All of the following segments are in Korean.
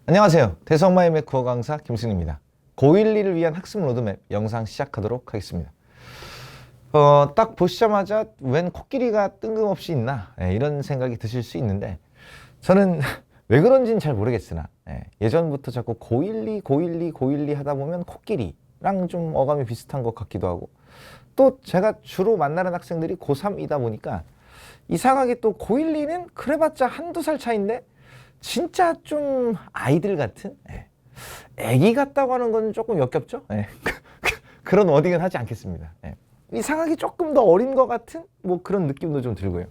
안녕하세요. 대성마의 매크어 강사 김승입니다. 고1을 위한 학습 로드맵 영상 시작하도록 하겠습니다. 딱 보시자마자 웬 코끼리가 뜬금없이 있나 이런 생각이 드실 수 있는데 저는 왜 그런지는 잘 모르겠으나 예전부터 자꾸 고1이 하다 보면 코끼리랑 좀 어감이 비슷한 것 같기도 하고 또 제가 주로 만나는 학생들이 고3이다 보니까 이상하게 또 고1은 그래봤자 한두 살 차이인데 진짜 좀 아이들 같은 애기 같다고 하는 건 조금 역겹죠. 그런 워딩은 하지 않겠습니다. 이상하게 조금 더 어린 것 같은 뭐 그런 느낌도 좀 들고요.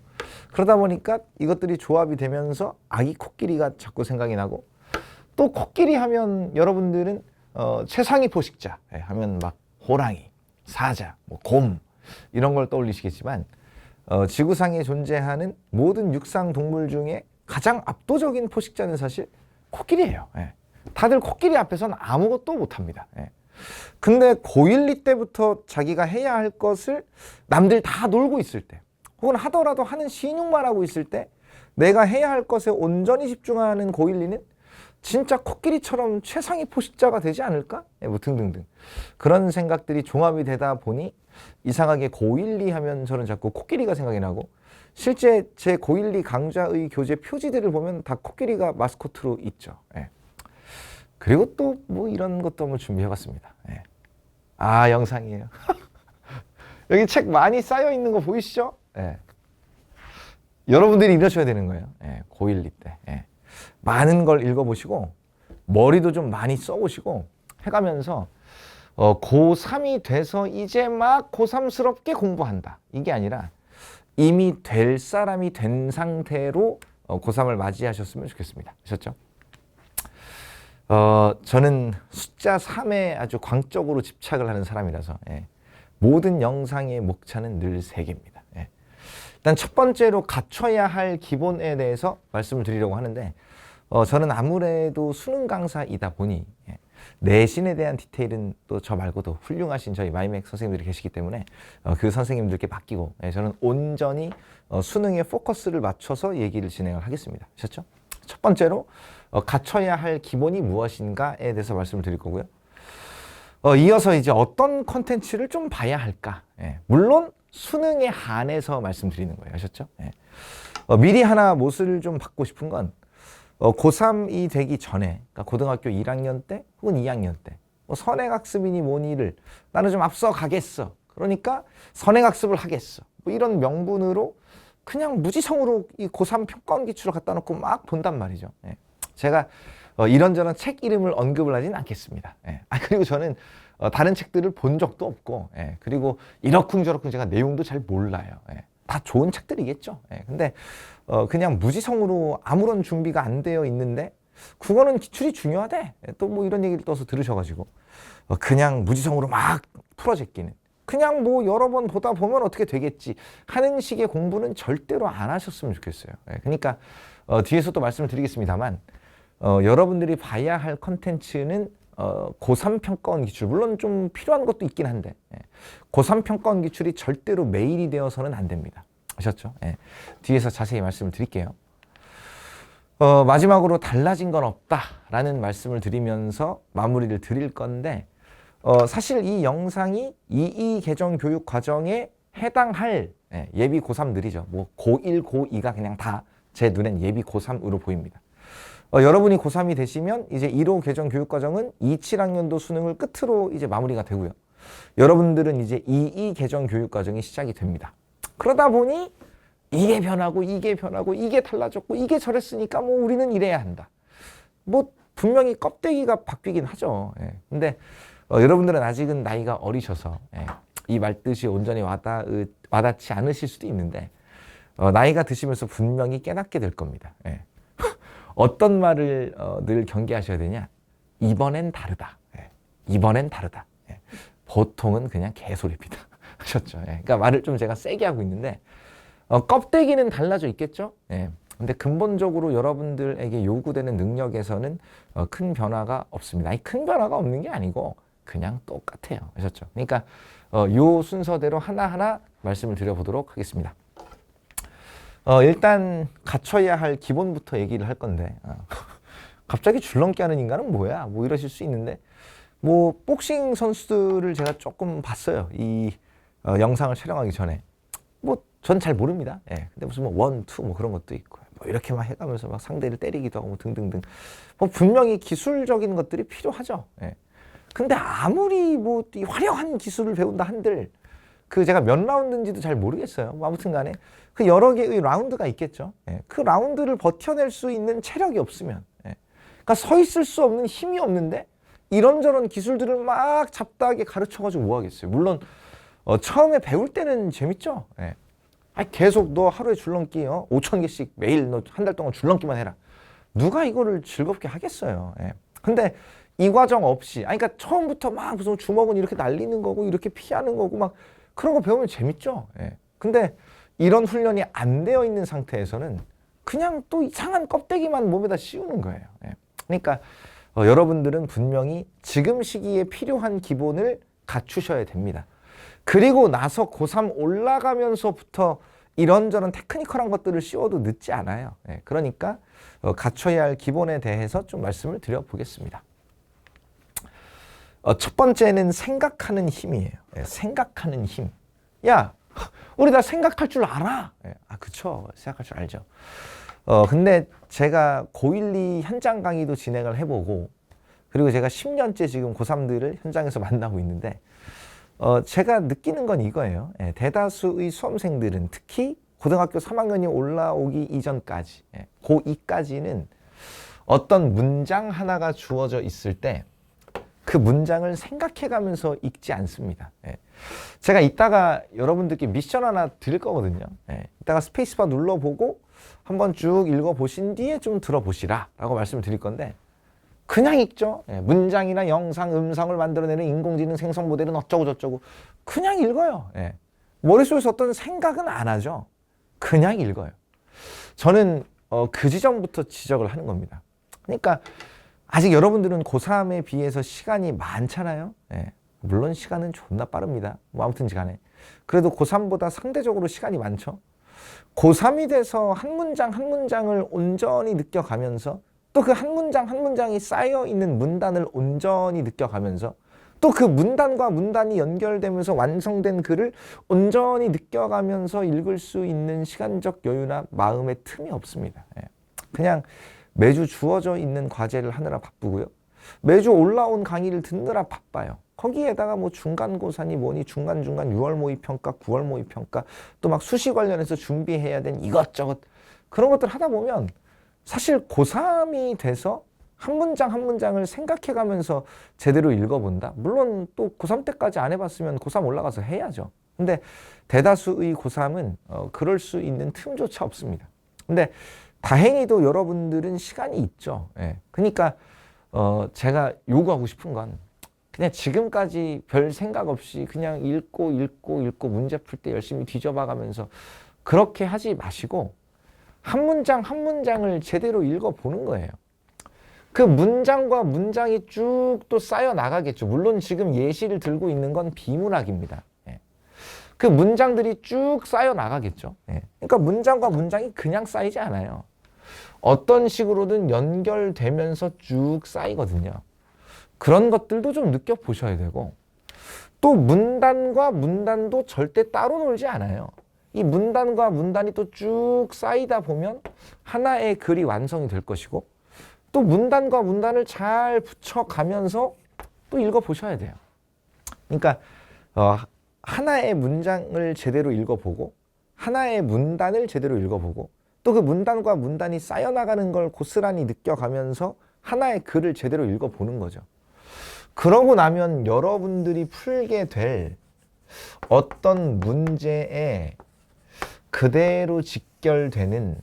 그러다 보니까 이것들이 조합이 되면서 아기 코끼리가 자꾸 생각이 나고 또 코끼리 하면 여러분들은 최상위 포식자 하면 막 호랑이, 사자, 뭐 곰 이런 걸 떠올리시겠지만 지구상에 존재하는 모든 육상 동물 중에 가장 압도적인 포식자는 사실 코끼리예요. 다들 코끼리 앞에서는 아무것도 못합니다. 근데 고1 때부터 자기가 해야 할 것을 남들 다 놀고 있을 때 혹은 하더라도 하는 신용만 하고 있을 때 내가 해야 할 것에 온전히 집중하는 고1은 진짜 코끼리처럼 최상위 포식자가 되지 않을까? 뭐 등등등 그런 생각들이 종합이 되다 보니 이상하게 고1 하면 저는 자꾸 코끼리가 생각이 나고 실제 제 고1 강좌의 교재 표지들을 보면 다 코끼리가 마스코트로 있죠. 그리고 또 뭐 이런 것도 한번 준비해봤습니다. 영상이에요. 여기 책 많이 쌓여 있는 거 보이시죠? 여러분들이 이러셔야 되는 거예요. 고1 때. 많은 걸 읽어보시고 머리도 좀 많이 써보시고 해가면서 고3이 돼서 이제 막 고3스럽게 공부한다. 이게 아니라 이미 될 사람이 된 상태로 고3을 맞이하셨으면 좋겠습니다. 아셨죠? 저는 숫자 3에 아주 광적으로 집착을 하는 사람이라서 모든 영상의 목차는 늘 3개입니다. 일단 첫 번째로 갖춰야 할 기본에 대해서 말씀을 드리려고 하는데 저는 아무래도 수능 강사이다 보니 내신에 대한 디테일은 또 저 말고도 훌륭하신 저희 마이맥 선생님들이 계시기 때문에 그 선생님들께 맡기고 저는 온전히 수능에 포커스를 맞춰서 얘기를 진행을 하겠습니다. 아셨죠? 첫 번째로 갖춰야 할 기본이 무엇인가에 대해서 말씀을 드릴 거고요. 이어서 이제 어떤 컨텐츠를 좀 봐야 할까? 물론 수능에 한해서 말씀드리는 거예요. 아셨죠? 미리 하나 못을 좀 받고 싶은 건 고3이 되기 전에 그러니까 고등학교 1학년 때 혹은 2학년 때 선행학습이니 뭐니를 나는 좀 앞서 가겠어. 그러니까 선행학습을 하겠어. 뭐 이런 명분으로 그냥 무지성으로 이 고3 평가원 기출을 갖다 놓고 막 본단 말이죠. 제가 이런저런 책 이름을 언급을 하진 않겠습니다. 그리고 저는 다른 책들을 본 적도 없고 그리고 이러쿵저러쿵 제가 내용도 잘 몰라요. 다 좋은 책들이겠죠. 근데 그냥 무지성으로 아무런 준비가 안 되어 있는데 국어는 기출이 중요하대. 또 뭐 이런 얘기를 떠서 들으셔가지고 그냥 무지성으로 막 풀어제끼는 그냥 뭐 여러 번 보다 보면 어떻게 되겠지 하는 식의 공부는 절대로 안 하셨으면 좋겠어요. 그러니까 뒤에서 또 말씀을 드리겠습니다만 여러분들이 봐야 할 컨텐츠는 고3 평가원 기출 물론 좀 필요한 것도 있긴 한데 고3 평가원 기출이 절대로 메인이 되어서는 안 됩니다. 아셨죠? 뒤에서 자세히 말씀을 드릴게요. 마지막으로 달라진 건 없다라는 말씀을 드리면서 마무리를 드릴 건데 사실 이 영상이 2.2 개정 교육 과정에 해당할 예비 고3들이죠. 뭐 고1, 고2가 그냥 다 제 눈엔 예비 고3으로 보입니다. 여러분이 고3이 되시면 이제 1호 개정 교육 과정은 27학년도 수능을 끝으로 이제 마무리가 되고요. 여러분들은 이제 2.2 개정 교육 과정이 시작이 됩니다. 그러다 보니 이게 변하고 이게 달라졌고 이게 저랬으니까 뭐 우리는 이래야 한다. 뭐 분명히 껍데기가 바뀌긴 하죠. 근데 여러분들은 아직은 나이가 어리셔서 이 말뜻이 온전히 와닿지 않으실 수도 있는데 나이가 드시면서 분명히 깨닫게 될 겁니다. 어떤 말을 늘 경계하셔야 되냐? 이번엔 다르다. 이번엔 다르다. 보통은 그냥 개소리입니다. 하셨죠? 그러니까 말을 좀 제가 세게 하고 있는데 껍데기는 달라져 있겠죠? 근데 근본적으로 여러분들에게 요구되는 능력에서는 큰 변화가 없습니다. 아니, 큰 변화가 없는 게 아니고 그냥 똑같아요. 아셨죠? 그러니까 요 순서대로 하나하나 말씀을 드려보도록 하겠습니다. 일단 갖춰야 할 기본부터 얘기를 할 건데 갑자기 줄넘기 하는 인간은 뭐야? 뭐 이러실 수 있는데 뭐 복싱 선수들을 제가 조금 봤어요. 이 영상을 촬영하기 전에. 뭐 전 잘 모릅니다. 예. 근데 무슨 뭐 원, 투 뭐 그런 것도 있고 뭐 이렇게 막 해가면서 막 상대를 때리기도 하고 뭐 등등등. 뭐 분명히 기술적인 것들이 필요하죠. 예. 근데 아무리 뭐 이 화려한 기술을 배운다 한들 그 제가 몇 라운드인지도 잘 모르겠어요. 뭐 아무튼 간에 그 여러 개의 라운드가 있겠죠. 예. 그 라운드를 버텨낼 수 있는 체력이 없으면 예. 그러니까 서 있을 수 없는 힘이 없는데 이런저런 기술들을 막 잡다하게 가르쳐가지고 뭐 하겠어요. 물론 처음에 배울 때는 재밌죠. 예. 계속 너 하루에 줄넘기 5,000개씩 매일 너 한 달 동안 줄넘기만 해라. 누가 이거를 즐겁게 하겠어요. 예. 근데 이 과정 없이 그러니까 처음부터 막 무슨 주먹은 이렇게 날리는 거고 이렇게 피하는 거고 막 그런 거 배우면 재밌죠. 예. 근데 이런 훈련이 안 되어 있는 상태에서는 그냥 또 이상한 껍데기만 몸에다 씌우는 거예요. 예. 그러니까 여러분들은 분명히 지금 시기에 필요한 기본을 갖추셔야 됩니다. 그리고 나서 고3 올라가면서부터 이런저런 테크니컬한 것들을 씌워도 늦지 않아요. 예, 그러니까 갖춰야 할 기본에 대해서 좀 말씀을 드려보겠습니다. 첫 번째는 생각하는 힘이에요. 예, 생각하는 힘. 야, 우리 다 생각할 줄 알아. 예, 그쵸. 생각할 줄 알죠. 근데 제가 고1, 2 현장 강의도 진행을 해보고 그리고 제가 10년째 지금 고3들을 현장에서 만나고 있는데 제가 느끼는 건 이거예요. 예, 대다수의 수험생들은 특히 고등학교 3학년이 올라오기 이전까지 고2까지는 어떤 문장 하나가 주어져 있을 때 그 문장을 생각해가면서 읽지 않습니다. 예. 제가 이따가 여러분들께 미션 하나 드릴 거거든요. 예. 이따가 스페이스바 눌러보고 한번 쭉 읽어보신 뒤에 좀 들어보시라 라고 말씀을 드릴 건데 그냥 읽죠. 예. 문장이나 영상, 음성을 만들어내는 인공지능 생성 모델은 어쩌고 저쩌고 그냥 읽어요. 예. 머릿속에서 어떤 생각은 안 하죠. 그냥 읽어요. 저는 그 지점부터 지적을 하는 겁니다. 그러니까 아직 여러분들은 고3에 비해서 시간이 많잖아요. 예. 물론 시간은 존나 빠릅니다. 뭐 아무튼 간에. 그래도 고3보다 상대적으로 시간이 많죠. 고3이 돼서 한 문장 한 문장을 온전히 느껴가면서 또 그 한 문장 한 문장이 쌓여있는 문단을 온전히 느껴가면서 또 그 문단과 문단이 연결되면서 완성된 글을 온전히 느껴가면서 읽을 수 있는 시간적 여유나 마음의 틈이 없습니다. 예. 그냥 매주 주어져 있는 과제를 하느라 바쁘고요. 매주 올라온 강의를 듣느라 바빠요. 거기에다가 뭐 중간고사니 뭐니 중간중간 6월 모의평가, 9월 모의평가 또 막 수시 관련해서 준비해야 된 이것저것 그런 것들 하다 보면 사실 고3이 돼서 한 문장 한 문장을 생각해가면서 제대로 읽어본다. 물론 또 고3 때까지 안 해봤으면 고3 올라가서 해야죠. 근데 대다수의 고3은 그럴 수 있는 틈조차 없습니다. 근데 다행히도 여러분들은 시간이 있죠. 예. 그러니까 제가 요구하고 싶은 건 그냥 지금까지 별 생각 없이 그냥 읽고 문제 풀 때 열심히 뒤져봐가면서 그렇게 하지 마시고 한 문장 한 문장을 제대로 읽어보는 거예요. 그 문장과 문장이 쭉 또 쌓여 나가겠죠. 물론 지금 예시를 들고 있는 건 비문학입니다. 예. 그 문장들이 쭉 쌓여 나가겠죠. 예. 그러니까 문장과 문장이 그냥 쌓이지 않아요. 어떤 식으로든 연결되면서 쭉 쌓이거든요. 그런 것들도 좀 느껴보셔야 되고 또 문단과 문단도 절대 따로 놀지 않아요. 이 문단과 문단이 또 쭉 쌓이다 보면 하나의 글이 완성이 될 것이고 또 문단과 문단을 잘 붙여가면서 또 읽어보셔야 돼요. 그러니까 하나의 문장을 제대로 읽어보고 하나의 문단을 제대로 읽어보고 또 그 문단과 문단이 쌓여나가는 걸 고스란히 느껴가면서 하나의 글을 제대로 읽어보는 거죠. 그러고 나면 여러분들이 풀게 될 어떤 문제에 그대로 직결되는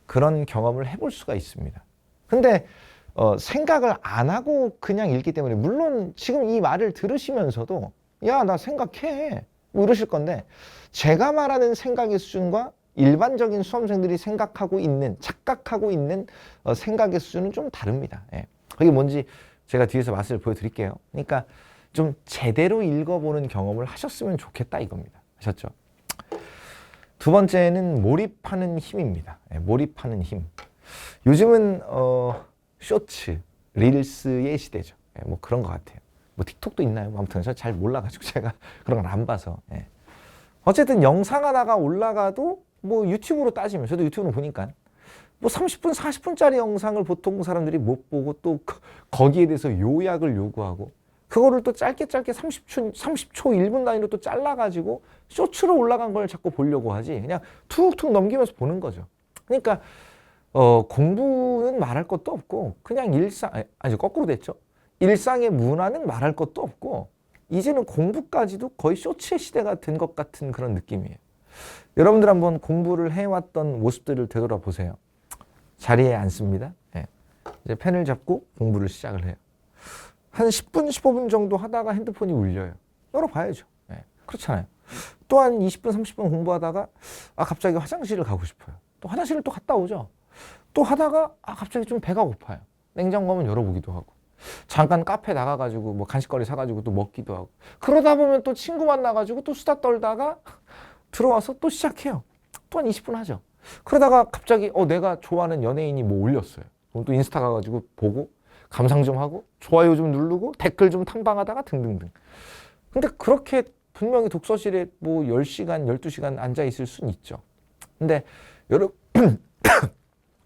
그런 경험을 해볼 수가 있습니다. 근데 생각을 안 하고 그냥 읽기 때문에 물론 지금 이 말을 들으시면서도 야, 나 생각해 뭐 이러실 건데 제가 말하는 생각의 수준과 일반적인 수험생들이 생각하고 있는 착각하고 있는 생각의 수준은 좀 다릅니다. 예. 그게 뭔지 제가 뒤에서 맛을 보여드릴게요. 그러니까 좀 제대로 읽어보는 경험을 하셨으면 좋겠다 이겁니다. 아셨죠? 두 번째는 몰입하는 힘입니다. 예, 몰입하는 힘. 요즘은 쇼츠, 릴스의 시대죠. 예, 뭐 그런 것 같아요. 뭐 틱톡도 있나요? 아무튼 저 잘 몰라가지고 제가 그런 걸 안 봐서. 예. 어쨌든 영상 하나가 올라가도 뭐 유튜브로 따지면 저도 유튜브로 보니까 뭐 30분, 40분짜리 영상을 보통 사람들이 못 보고 또 거기에 대해서 요약을 요구하고 그거를 또 짧게 30초, 1분 단위로 또 잘라가지고 쇼츠로 올라간 걸 자꾸 보려고 하지. 그냥 툭툭 넘기면서 보는 거죠. 그러니까 공부는 말할 것도 없고 그냥 아니 거꾸로 됐죠. 일상의 문화는 말할 것도 없고 이제는 공부까지도 거의 쇼츠의 시대가 된 것 같은 그런 느낌이에요. 여러분들 한번 공부를 해왔던 모습들을 되돌아보세요. 자리에 앉습니다. 네. 이제 펜을 잡고 공부를 시작을 해요. 한 10분, 15분 정도 하다가 핸드폰이 울려요. 열어봐야죠. 네. 그렇잖아요. 또 한 20분, 30분 공부하다가 갑자기 화장실을 가고 싶어요. 또 화장실을 또 갔다 오죠. 또 하다가 갑자기 좀 배가 고파요. 냉장고 한번 열어보기도 하고 잠깐 카페 나가가지고 뭐 간식거리 사가지고 또 먹기도 하고 그러다 보면 또 친구 만나가지고 또 수다 떨다가 들어와서 또 시작해요. 또 한 20분 하죠. 그러다가 갑자기 내가 좋아하는 연예인이 뭐 올렸어요. 그럼 또 인스타 가가지고 보고 감상 좀 하고 좋아요 좀 누르고 댓글 좀 탐방하다가 등등등. 근데 그렇게 분명히 독서실에 뭐 10시간, 12시간 앉아 있을 수는 있죠. 근데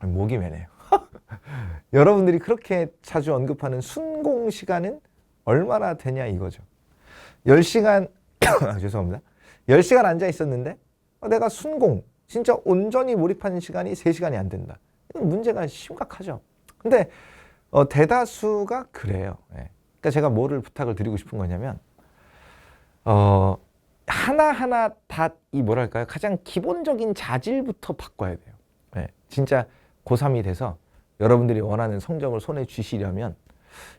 목이 메네요. 여러분들이 그렇게 자주 언급하는 순공 시간은 얼마나 되냐 이거죠. 10시간, 죄송합니다. 10시간 앉아 있었는데 내가 순공, 진짜 온전히 몰입하는 시간이 3시간이 안 된다. 이건 문제가 심각하죠. 근데 대다수가 그래요. 예. 그러니까 제가 뭐를 부탁을 드리고 싶은 거냐면 하나하나 다 이 뭐랄까요? 가장 기본적인 자질부터 바꿔야 돼요. 예. 진짜 고3이 돼서 여러분들이 원하는 성적을 손에 쥐시려면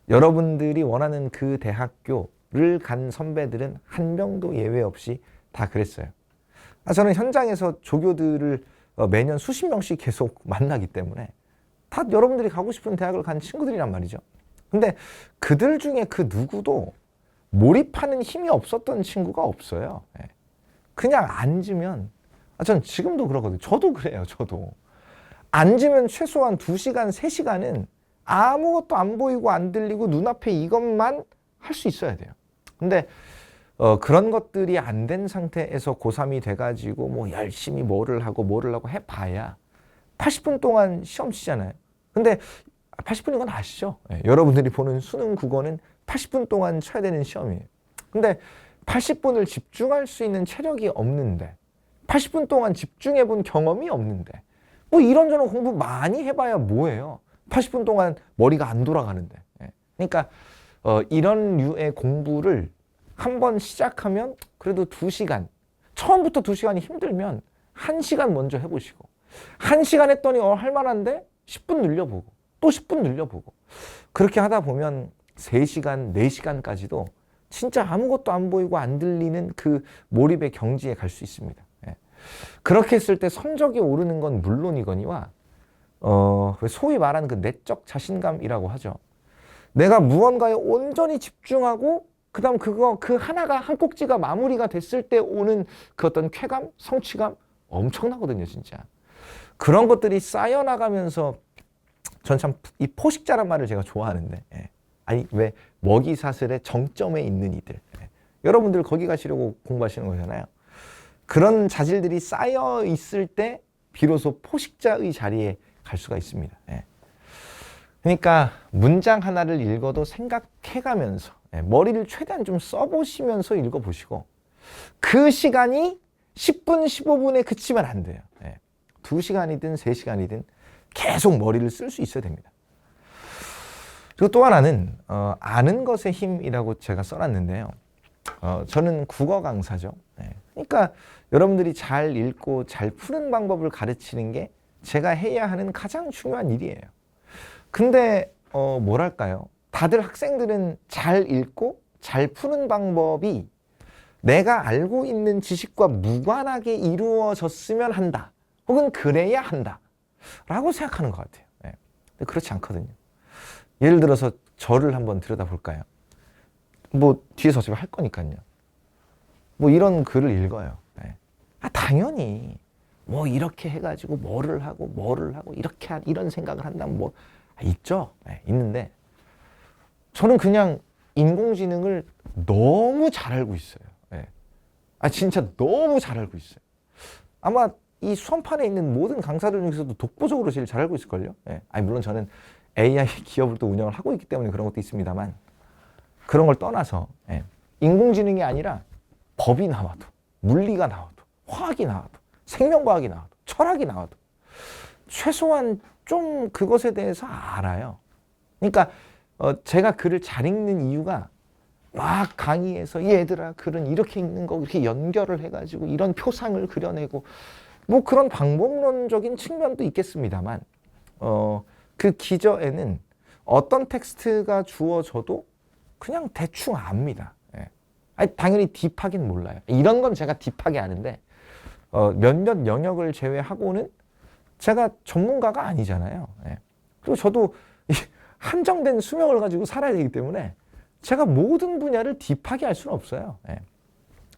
여러분들이 원하는 그 대학교를 간 선배들은 한 명도 예외 없이 다 그랬어요. 저는 현장에서 조교들을 매년 수십 명씩 계속 만나기 때문에 다 여러분들이 가고 싶은 대학을 간 친구들이란 말이죠. 근데 그들 중에 그 누구도 몰입하는 힘이 없었던 친구가 없어요. 그냥 앉으면 저는 지금도 그러거든요. 저도 그래요. 저도. 앉으면 최소한 2시간, 3시간은 아무것도 안 보이고 안 들리고 눈앞에 이것만 할 수 있어야 돼요. 근데 그런 것들이 안 된 상태에서 고3이 돼가지고 뭐 열심히 뭐를 하고 해봐야 80분 동안 시험 치잖아요. 근데 80분인 건 아시죠? 여러분들이 보는 수능 국어는 80분 동안 쳐야 되는 시험이에요. 근데 80분을 집중할 수 있는 체력이 없는데 80분 동안 집중해 본 경험이 없는데 뭐 이런저런 공부 많이 해봐야 뭐예요? 80분 동안 머리가 안 돌아가는데. 그러니까 이런 류의 공부를 한번 시작하면 그래도 2시간, 처음부터 2시간이 힘들면 1시간 먼저 해보시고 1시간 했더니 할만한데 10분 늘려보고 또 10분 늘려보고 그렇게 하다 보면 3시간, 4시간까지도 진짜 아무것도 안 보이고 안 들리는 그 몰입의 경지에 갈 수 있습니다. 그렇게 했을 때 성적이 오르는 건 물론이거니와 소위 말하는 그 내적 자신감이라고 하죠. 내가 무언가에 온전히 집중하고 그다음 그 하나가 한 꼭지가 마무리가 됐을 때 오는 그 어떤 쾌감, 성취감 엄청나거든요, 진짜. 그런 것들이 쌓여나가면서 전 참 이 포식자란 말을 제가 좋아하는데 아니 왜 먹이사슬의 정점에 있는 이들 여러분들 거기 가시려고 공부하시는 거잖아요. 그런 자질들이 쌓여 있을 때 비로소 포식자의 자리에 갈 수가 있습니다. 그러니까 문장 하나를 읽어도 생각해가면서 머리를 최대한 좀 써보시면서 읽어보시고 그 시간이 10분, 15분에 그치면 안 돼요. 2시간이든 3시간이든 계속 머리를 쓸 수 있어야 됩니다. 그리고 또 하나는 아는 것의 힘이라고 제가 써놨는데요. 저는 국어 강사죠. 그러니까 여러분들이 잘 읽고 잘 푸는 방법을 가르치는 게 제가 해야 하는 가장 중요한 일이에요. 근데 뭐랄까요? 다들 학생들은 잘 읽고 잘 푸는 방법이 내가 알고 있는 지식과 무관하게 이루어졌으면 한다. 혹은 그래야 한다. 라고 생각하는 것 같아요. 근데 그렇지 않거든요. 예를 들어서 저를 한번 들여다볼까요? 뭐 뒤에서 어차피 할 거니까요. 뭐 이런 글을 읽어요. 당연히 뭐 이렇게 해가지고 뭐를 하고 이렇게 이런 생각을 한다면 뭐 있죠. 예, 있는데 저는 그냥 인공지능을 너무 잘 알고 있어요. 예. 진짜 너무 잘 알고 있어요. 아마 이 수험판에 있는 모든 강사들 중에서도 독보적으로 제일 잘 알고 있을걸요. 예. 물론 저는 AI 기업을 또 운영을 하고 있기 때문에 그런 것도 있습니다만 그런 걸 떠나서 예. 인공지능이 아니라 법이 나와도 물리가 나와도 화학이 나와도 생명과학이 나와도 철학이 나와도 최소한 좀 그것에 대해서 알아요. 그러니까 제가 글을 잘 읽는 이유가 막 강의에서 얘들아 글은 이렇게 읽는 거 이렇게 연결을 해가지고 이런 표상을 그려내고 뭐 그런 방법론적인 측면도 있겠습니다만 그 기저에는 어떤 텍스트가 주어져도 그냥 대충 압니다. 예. 당연히 딥하긴 몰라요. 이런 건 제가 딥하게 아는데 몇몇 영역을 제외하고는 제가 전문가가 아니잖아요. 예. 그리고 저도 한정된 수명을 가지고 살아야 되기 때문에 제가 모든 분야를 딥하게 할 수는 없어요. 예.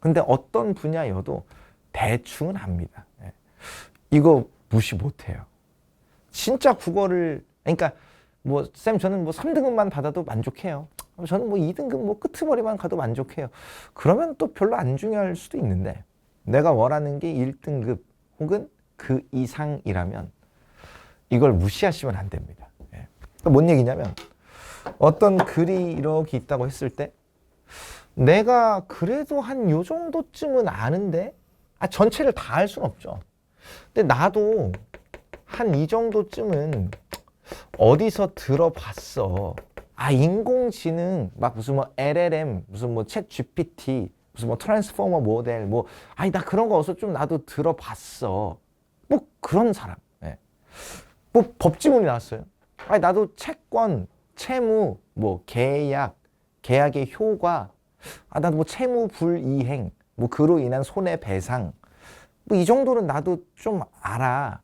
근데 어떤 분야여도 대충은 압니다. 예. 이거 무시 못해요. 진짜 국어를 그러니까 뭐 쌤 저는 뭐 3등급만 받아도 만족해요. 저는 뭐 2등급 뭐 끄트머리만 가도 만족해요. 그러면 또 별로 안 중요할 수도 있는데 내가 원하는 게 1등급 혹은 그 이상이라면 이걸 무시하시면 안 됩니다. 예. 뭔 얘기냐면 어떤 글이 이렇게 있다고 했을 때 내가 그래도 한 요 정도쯤은 아는데 전체를 다 알 수는 없죠. 근데 나도 한 이 정도쯤은 어디서 들어봤어. 인공지능 막 무슨 뭐 LLM 무슨 뭐 챗 GPT 무슨 뭐 트랜스포머 모델 뭐 나 그런 거 어디서 좀 나도 들어봤어. 뭐 그런 사람. 예. 뭐 법지문이 나왔어요. 나도 채권 채무 뭐 계약의 효과 나도 뭐 채무 불이행 뭐 그로 인한 손해배상 뭐 이 정도는 나도 좀 알아.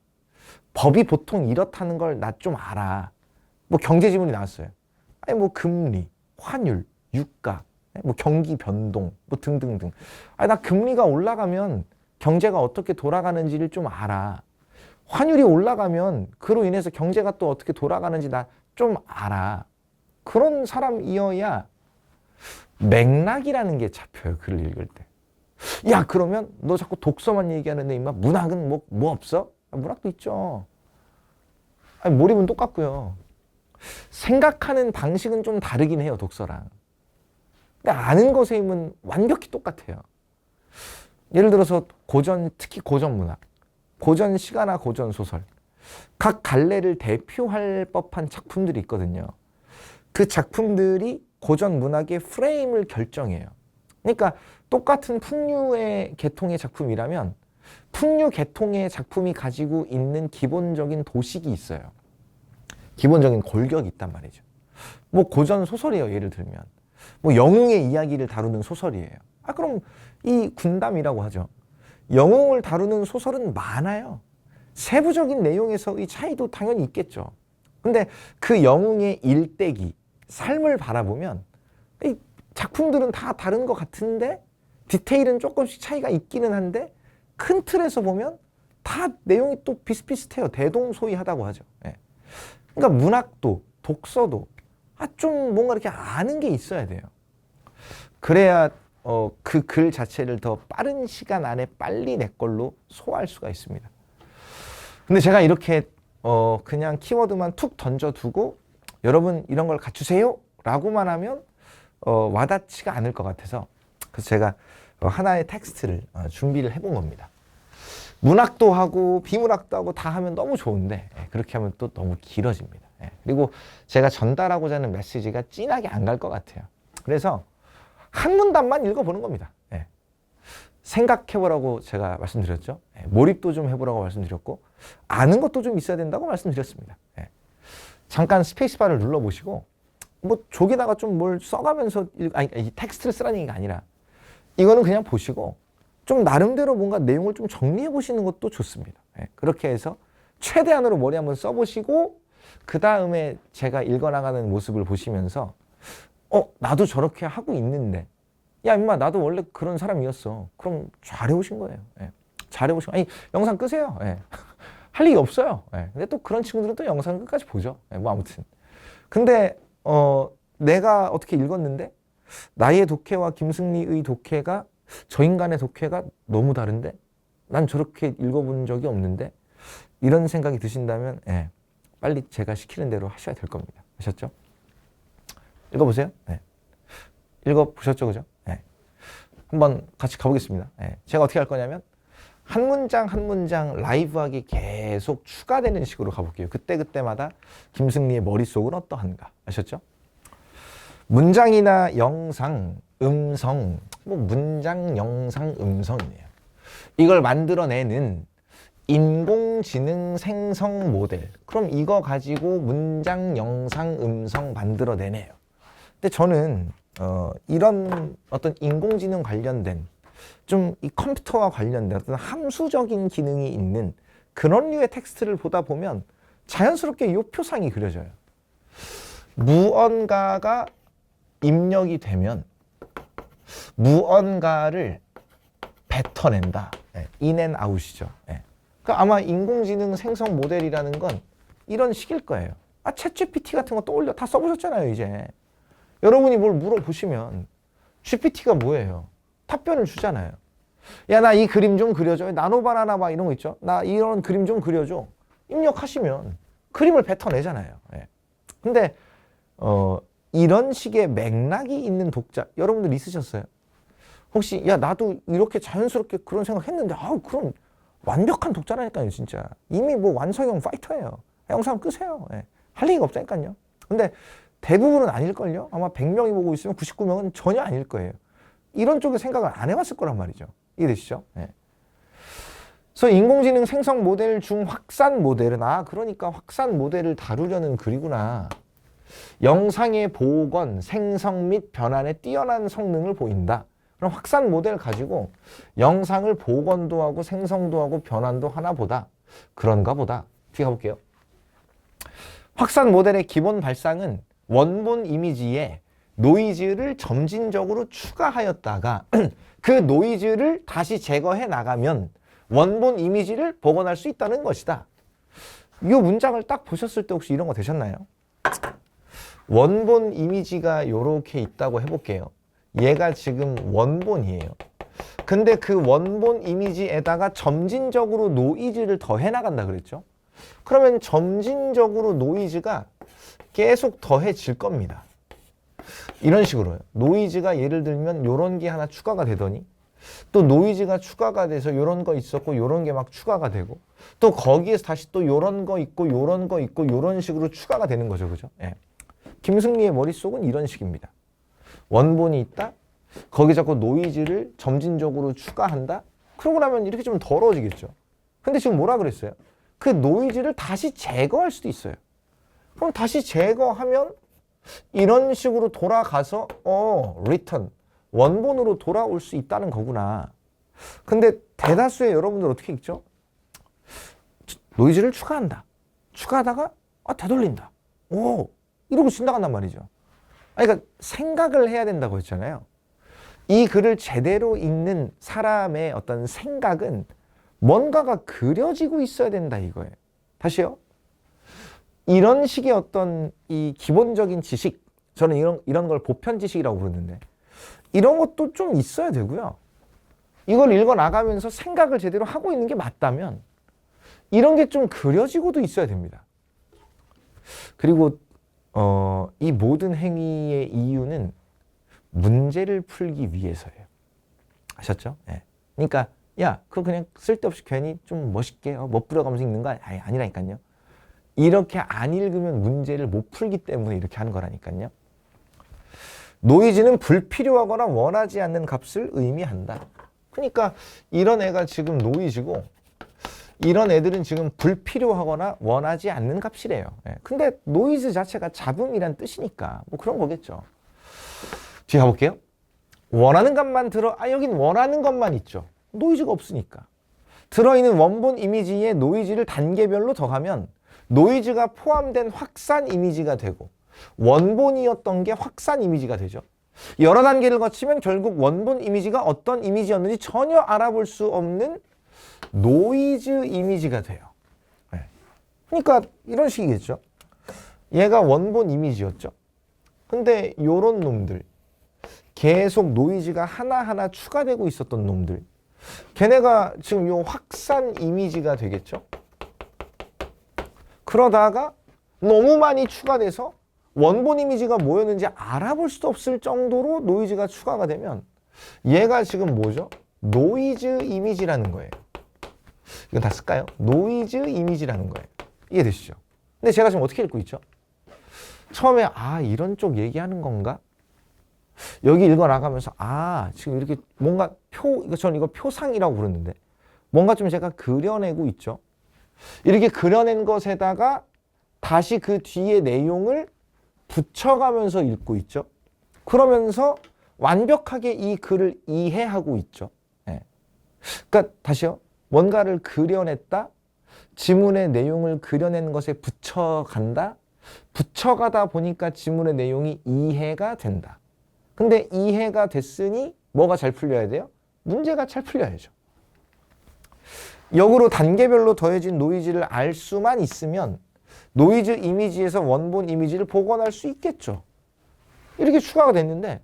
법이 보통 이렇다는 걸 나 좀 알아. 뭐 경제지문이 나왔어요. 뭐 금리, 환율, 유가, 뭐 경기 변동 뭐 등등등. 나 금리가 올라가면 경제가 어떻게 돌아가는지를 좀 알아. 환율이 올라가면 그로 인해서 경제가 또 어떻게 돌아가는지 나 좀 알아. 그런 사람이어야 맥락이라는 게 잡혀요. 글을 읽을 때. 야 그러면 너 자꾸 독서만 얘기하는데 임마 문학은 뭐 없어? 문학도 있죠. 몰입은 똑같고요. 생각하는 방식은 좀 다르긴 해요. 독서랑. 근데 아는 것의 힘은 완벽히 똑같아요. 예를 들어서 특히 고전 문학, 고전 시가나 고전 소설 각 갈래를 대표할 법한 작품들이 있거든요. 그 작품들이 고전 문학의 프레임을 결정해요. 그러니까 똑같은 풍류의 계통의 작품이라면 풍류 계통의 작품이 가지고 있는 기본적인 도식이 있어요. 기본적인 골격이 있단 말이죠. 뭐 고전 소설이에요. 예를 들면 뭐 영웅의 이야기를 다루는 소설이에요. 그럼 이 군담이라고 하죠. 영웅을 다루는 소설은 많아요. 세부적인 내용에서의 차이도 당연히 있겠죠. 근데 그 영웅의 일대기, 삶을 바라보면 이 작품들은 다 다른 것 같은데 디테일은 조금씩 차이가 있기는 한데 큰 틀에서 보면 다 내용이 또 비슷비슷해요. 대동소이하다고 하죠. 예. 그러니까 문학도 독서도 좀 뭔가 이렇게 아는 게 있어야 돼요. 그래야 그 글 자체를 더 빠른 시간 안에 빨리 내 걸로 소화할 수가 있습니다. 근데 제가 이렇게 그냥 키워드만 툭 던져두고 여러분 이런 걸 갖추세요 라고만 하면 와닿지가 않을 것 같아서 그래서 제가 하나의 텍스트를 준비를 해본 겁니다. 문학도 하고 비문학도 하고 다 하면 너무 좋은데 그렇게 하면 또 너무 길어집니다. 그리고 제가 전달하고자 하는 메시지가 진하게 안 갈 것 같아요. 그래서 한 문단만 읽어보는 겁니다. 생각해보라고 제가 말씀드렸죠. 몰입도 좀 해보라고 말씀드렸고 아는 것도 좀 있어야 된다고 말씀드렸습니다. 잠깐 스페이스바를 눌러보시고 뭐 저기다가 좀 뭘 써가면서 이 텍스트를 쓰라는 얘기가 아니라 이거는 그냥 보시고 좀 나름대로 뭔가 내용을 좀 정리해 보시는 것도 좋습니다. 그렇게 해서 최대한으로 머리 한번 써보시고 그 다음에 제가 읽어나가는 모습을 보시면서 나도 저렇게 하고 있는데 야 임마 나도 원래 그런 사람이었어. 그럼 잘해오신 거예요. 잘해오신 영상 끄세요. 할 일이 없어요. 예. 근데 또 그런 친구들은 또 영상 끝까지 보죠. 예, 뭐 아무튼. 근데 내가 어떻게 읽었는데 나의 독해와 김승리의 독해가 저 인간의 독해가 너무 다른데 난 저렇게 읽어본 적이 없는데 이런 생각이 드신다면 예, 빨리 제가 시키는 대로 하셔야 될 겁니다. 아셨죠? 읽어보세요. 예. 읽어보셨죠? 그죠? 예. 한번 같이 가보겠습니다. 예. 제가 어떻게 할 거냐면 한 문장 한 문장 라이브하게 계속 추가되는 식으로 가볼게요. 그때그때마다 김승리의 머릿속은 어떠한가. 아셨죠? 문장이나 영상, 음성, 뭐 문장, 영상, 음성이네요. 이걸 만들어내는 인공지능 생성 모델. 그럼 이거 가지고 문장, 영상, 음성 만들어내네요. 근데 저는 이런 어떤 인공지능 관련된 좀 이 컴퓨터와 관련된 어떤 함수적인 기능이 있는 그런 류의 텍스트를 보다 보면 자연스럽게 이 표상이 그려져요. 무언가가 입력이 되면 무언가를 뱉어낸다. in and out이죠. 그러니까 아마 인공지능 생성 모델이라는 건 이런 식일 거예요. 챗GPT 같은 거 떠올려 다 써보셨잖아요, 이제. 여러분이 뭘 물어보시면 GPT가 뭐예요? 답변을 주잖아요. 야, 나 이 그림 좀 그려줘. 나노바나나 막 이런 거 있죠. 나 이런 그림 좀 그려줘. 입력하시면 그림을 뱉어내잖아요. 근데 이런 식의 맥락이 있는 독자 여러분들 있으셨어요? 혹시 야 나도 이렇게 자연스럽게 그런 생각했는데 그럼 완벽한 독자라니까요, 진짜. 이미 뭐 완성형 파이터예요. 영상 끄세요. 할 얘기가 없다니까요. 근데 대부분은 아닐걸요? 아마 100명이 보고 있으면 99명은 전혀 아닐 거예요. 이런 쪽의 생각을 안 해봤을 거란 말이죠. 이해되시죠? 그래서 인공지능 생성 모델 중 확산 모델은 그러니까 확산 모델을 다루려는 글이구나. 영상의 복원, 생성 및 변환에 뛰어난 성능을 보인다. 그럼 확산 모델 가지고 영상을 복원도 하고 생성도 하고 변환도 하나 보다. 그런가 보다. 뒤에 가볼게요. 확산 모델의 기본 발상은 원본 이미지에 노이즈를 점진적으로 추가하였다가 그 노이즈를 다시 제거해 나가면 원본 이미지를 복원할 수 있다는 것이다. 이 문장을 딱 보셨을 때 혹시 이런 거 되셨나요? 원본 이미지가 이렇게 있다고 해볼게요. 얘가 지금 원본이에요. 근데 그 원본 이미지에다가 점진적으로 노이즈를 더해 나간다 그랬죠? 그러면 점진적으로 노이즈가 계속 더해질 겁니다. 이런 식으로요. 노이즈가 예를 들면 이런 게 하나 추가가 되더니 또 노이즈가 추가가 돼서 이런 거 있었고 이런 게 막 추가가 되고 또 거기에서 다시 또 이런 거 있고 이런 거 있고 이런 식으로 추가가 되는 거죠. 그죠? 김승리의 머릿속은 이런 식입니다. 원본이 있다. 거기 자꾸 노이즈를 점진적으로 추가한다. 그러고 나면 이렇게 좀 더러워지겠죠. 근데 지금 뭐라 그랬어요? 그 노이즈를 다시 제거할 수도 있어요. 그럼 다시 제거하면 이런 식으로 돌아가서 리턴 원본으로 돌아올 수 있다는 거구나. 근데 대다수의 여러분들 어떻게 읽죠? 노이즈를 추가한다. 추가하다가 되돌린다. 이러고 지나간단 말이죠. 그러니까 생각을 해야 된다고 했잖아요. 이 글을 제대로 읽는 사람의 어떤 생각은 뭔가가 그려지고 있어야 된다 이거예요. 다시요. 이런 식의 어떤 이 기본적인 지식, 저는 이런 걸 보편 지식이라고 부르는데 이런 것도 좀 있어야 되고요. 이걸 읽어 나가면서 생각을 제대로 하고 있는 게 맞다면 이런 게 좀 그려지고도 있어야 됩니다. 그리고 이 모든 행위의 이유는 문제를 풀기 위해서예요. 아셨죠? 그러니까 야, 그거 그냥 쓸데없이 괜히 좀 멋있게 멋부려가면서 읽는 거 아니라니까요. 이렇게 안 읽으면 문제를 못 풀기 때문에 이렇게 하는 거라니까요. 노이즈는 불필요하거나 원하지 않는 값을 의미한다. 그러니까 이런 애가 지금 노이즈고 이런 애들은 지금 불필요하거나 원하지 않는 값이래요. 근데 노이즈 자체가 잡음이란 뜻이니까 뭐 그런 거겠죠. 뒤에 가볼게요. 원하는 값만 여긴 원하는 것만 있죠. 노이즈가 없으니까. 들어있는 원본 이미지에 노이즈를 단계별로 더하면 노이즈가 포함된 확산 이미지가 되고 원본이었던 게 확산 이미지가 되죠. 여러 단계를 거치면 결국 원본 이미지가 어떤 이미지였는지 전혀 알아볼 수 없는 노이즈 이미지가 돼요. 그러니까 이런 식이겠죠. 얘가 원본 이미지였죠. 근데 요런 놈들, 계속 노이즈가 하나하나 추가되고 있었던 놈들, 걔네가 지금 요 확산 이미지가 되겠죠. 그러다가 너무 많이 추가돼서 원본 이미지가 뭐였는지 알아볼 수도 없을 정도로 노이즈가 추가가 되면 얘가 지금 뭐죠? 노이즈 이미지라는 거예요. 이건 다 쓸까요? 노이즈 이미지라는 거예요. 이해되시죠? 근데 제가 지금 어떻게 읽고 있죠? 처음에 이런 쪽 얘기하는 건가? 여기 읽어나가면서 지금 이렇게 뭔가 저는 이거 표상이라고 부르는데 뭔가 좀 제가 그려내고 있죠. 이렇게 그려낸 것에다가 다시 그 뒤에 내용을 붙여가면서 읽고 있죠. 그러면서 완벽하게 이 글을 이해하고 있죠. 네. 그러니까 다시요. 뭔가를 그려냈다. 지문의 내용을 그려낸 것에 붙여간다. 붙여가다 보니까 지문의 내용이 이해가 된다. 근데 이해가 됐으니 뭐가 잘 풀려야 돼요? 문제가 잘 풀려야죠. 역으로 단계별로 더해진 노이즈를 알 수만 있으면 노이즈 이미지에서 원본 이미지를 복원할 수 있겠죠. 이렇게 추가가 됐는데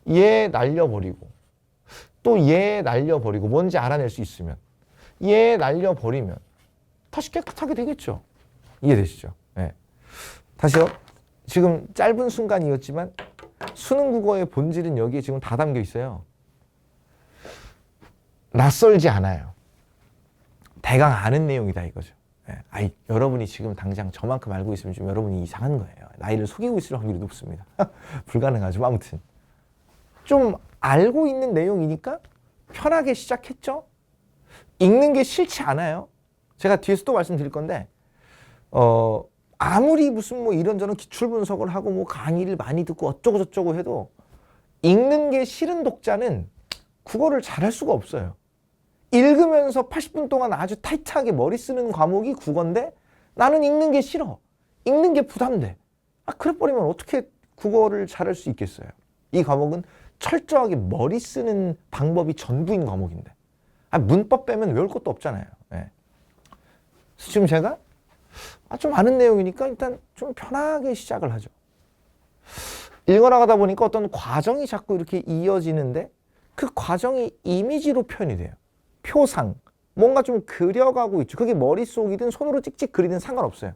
얘 날려버리고 또 얘 날려버리고 뭔지 알아낼 수 있으면 얘 날려버리면 다시 깨끗하게 되겠죠. 이해되시죠? 네. 다시요. 지금 짧은 순간이었지만 수능 국어의 본질은 여기에 지금 다 담겨 있어요. 낯설지 않아요. 대강 아는 내용이다 이거죠. 네. 여러분이 지금 당장 저만큼 알고 있으면 좀 여러분이 이상한 거예요. 나이를 속이고 있을 확률이 높습니다. 불가능하죠. 아무튼 좀 알고 있는 내용이니까 편하게 시작했죠. 읽는 게 싫지 않아요. 제가 뒤에서 또 말씀드릴 건데 아무리 무슨 뭐 이런저런 기출 분석을 하고 뭐 강의를 많이 듣고 어쩌고 저쩌고 해도 읽는 게 싫은 독자는 국어를 잘할 수가 없어요. 읽으면서 80분 동안 아주 타이트하게 머리 쓰는 과목이 국어인데 나는 읽는 게 싫어. 읽는 게 부담돼. 그래버리면 어떻게 국어를 잘할 수 있겠어요. 이 과목은 철저하게 머리 쓰는 방법이 전부인 과목인데 문법 빼면 외울 것도 없잖아요. 네. 지금 제가 좀 아는 내용이니까 일단 좀 편하게 시작을 하죠. 읽어나가다 보니까 어떤 과정이 자꾸 이렇게 이어지는데 그 과정이 이미지로 표현이 돼요. 표상, 뭔가 좀 그려가고 있죠. 그게 머릿속이든 손으로 찍찍 그리든 상관없어요.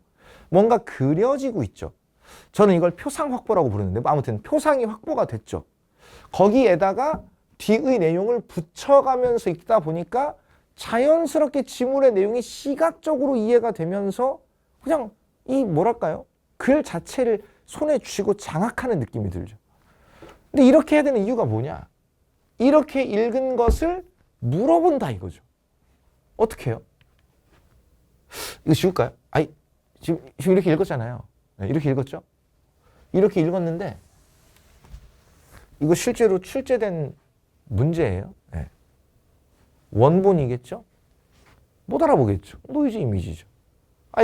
뭔가 그려지고 있죠. 저는 이걸 표상 확보라고 부르는데 아무튼 표상이 확보가 됐죠. 거기에다가 뒤의 내용을 붙여가면서 읽다 보니까 자연스럽게 지문의 내용이 시각적으로 이해가 되면서 그냥 이 뭐랄까요? 글 자체를 손에 쥐고 장악하는 느낌이 들죠. 근데 이렇게 해야 되는 이유가 뭐냐? 이렇게 읽은 것을 물어본다 이거죠. 어떻게 해요? 이거 쉬울까요? 지금 이렇게 읽었잖아요. 네, 이렇게 읽었죠? 이렇게 읽었는데 이거 실제로 출제된 문제예요. 네. 원본이겠죠? 못 알아보겠죠. 노이즈 이미지죠.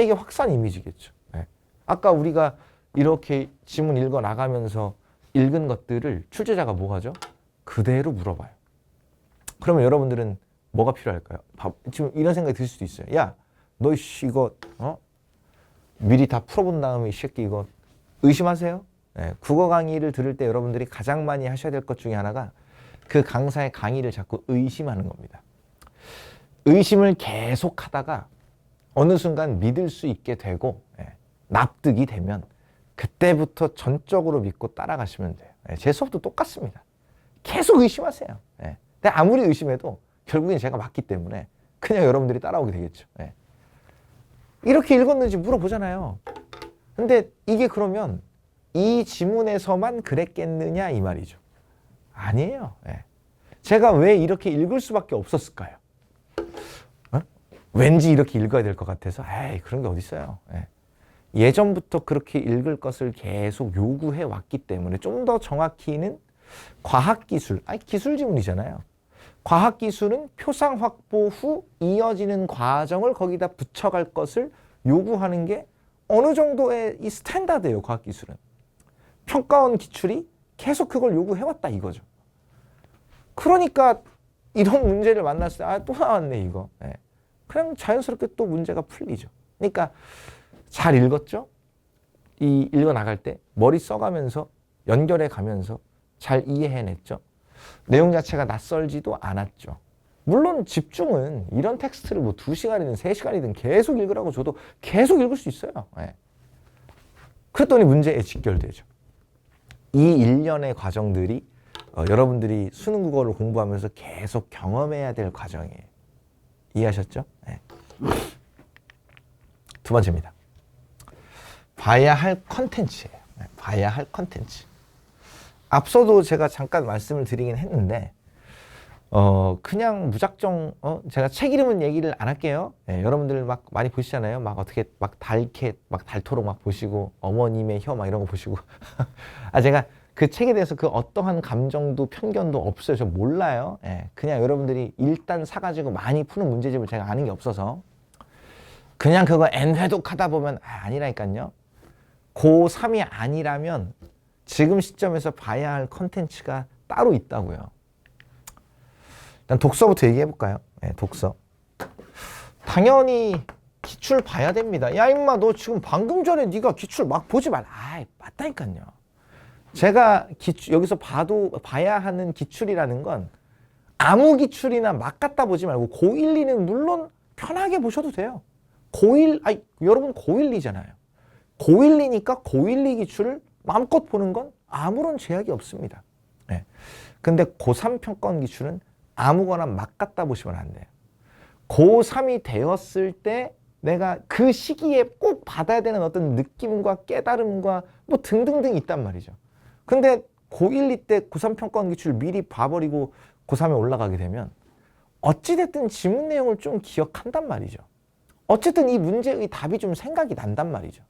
이게 확산 이미지겠죠. 네. 아까 우리가 이렇게 지문 읽어 나가면서 읽은 것들을 출제자가 뭐 하죠? 그대로 물어봐요. 그러면 여러분들은 뭐가 필요할까요? 지금 이런 생각이 들 수도 있어요. 야, 너 이거 미리 다 풀어본 다음에 이 새끼 이거 의심하세요? 네. 국어 강의를 들을 때 여러분들이 가장 많이 하셔야 될 것 중에 하나가 그 강사의 강의를 자꾸 의심하는 겁니다. 의심을 계속 하다가 어느 순간 믿을 수 있게 되고 납득이 되면 그때부터 전적으로 믿고 따라가시면 돼요. 제 수업도 똑같습니다. 계속 의심하세요. 근데 아무리 의심해도 결국엔 제가 맞기 때문에 그냥 여러분들이 따라오게 되겠죠. 이렇게 읽었는지 물어보잖아요. 근데 이게 그러면 이 지문에서만 그랬겠느냐 이 말이죠. 아니에요. 제가 왜 이렇게 읽을 수밖에 없었을까요? 왠지 이렇게 읽어야 될 것 같아서 그런 게 어디 있어요. 예전부터 그렇게 읽을 것을 계속 요구해 왔기 때문에 좀 더 정확히는 과학기술, 기술 지문이잖아요. 과학기술은 표상 확보 후 이어지는 과정을 거기다 붙여갈 것을 요구하는 게 어느 정도의 이 스탠다드예요. 과학기술은. 평가원 기출이 계속 그걸 요구해왔다 이거죠. 그러니까 이런 문제를 만났을 때 또 나왔네 이거. 그냥 자연스럽게 또 문제가 풀리죠. 그러니까 잘 읽었죠? 이 읽어 나갈 때 머리 써가면서 연결해 가면서 잘 이해해냈죠. 내용 자체가 낯설지도 않았죠. 물론 집중은 이런 텍스트를 뭐 2시간이든 3시간이든 계속 읽으라고 줘도 계속 읽을 수 있어요. 예. 그랬더니 문제에 직결되죠. 이 일련의 과정들이 여러분들이 수능 국어를 공부하면서 계속 경험해야 될 과정이에요. 이해하셨죠? 예. 두 번째입니다. 봐야 할 컨텐츠예요. 예. 봐야 할 컨텐츠. 앞서도 제가 잠깐 말씀을 드리긴 했는데 그냥 무작정 제가 책 이름은 얘기를 안 할게요. 예, 여러분들 막 많이 보시잖아요. 막 어떻게 막 달캣 막 닳도록 막 보시고 어머님의 혀 막 이런 거 보시고 제가 그 책에 대해서 그 어떠한 감정도 편견도 없어요. 저 몰라요. 예, 그냥 여러분들이 일단 사가지고 많이 푸는 문제집을 제가 아는 게 없어서 그냥 그거 N회독하다 보면 아니라니까요. 고3이 아니라면 지금 시점에서 봐야 할 컨텐츠가 따로 있다고요. 일단 독서부터 얘기해 볼까요? 네, 독서. 당연히 기출 봐야 됩니다. 야 임마 너 지금 방금 전에 네가 기출 막 보지 말라. 맞다니까요. 제가 여기서 봐야 하는 기출이라는 건 아무 기출이나 막 갖다 보지 말고 고1, 2는 물론 편하게 보셔도 돼요. 여러분 고1, 2잖아요. 고1, 2니까 고1, 2 기출을 마음껏 보는 건 아무런 제약이 없습니다. 네. 근데 고3 평가원 기출은 아무거나 막 갖다 보시면 안 돼요. 고3이 되었을 때 내가 그 시기에 꼭 받아야 되는 어떤 느낌과 깨달음과 뭐 등등등 있단 말이죠. 근데 고1, 2 때 고3 평가원 기출 미리 봐버리고 고3에 올라가게 되면 어찌됐든 지문 내용을 좀 기억한단 말이죠. 어쨌든 이 문제의 답이 좀 생각이 난단 말이죠.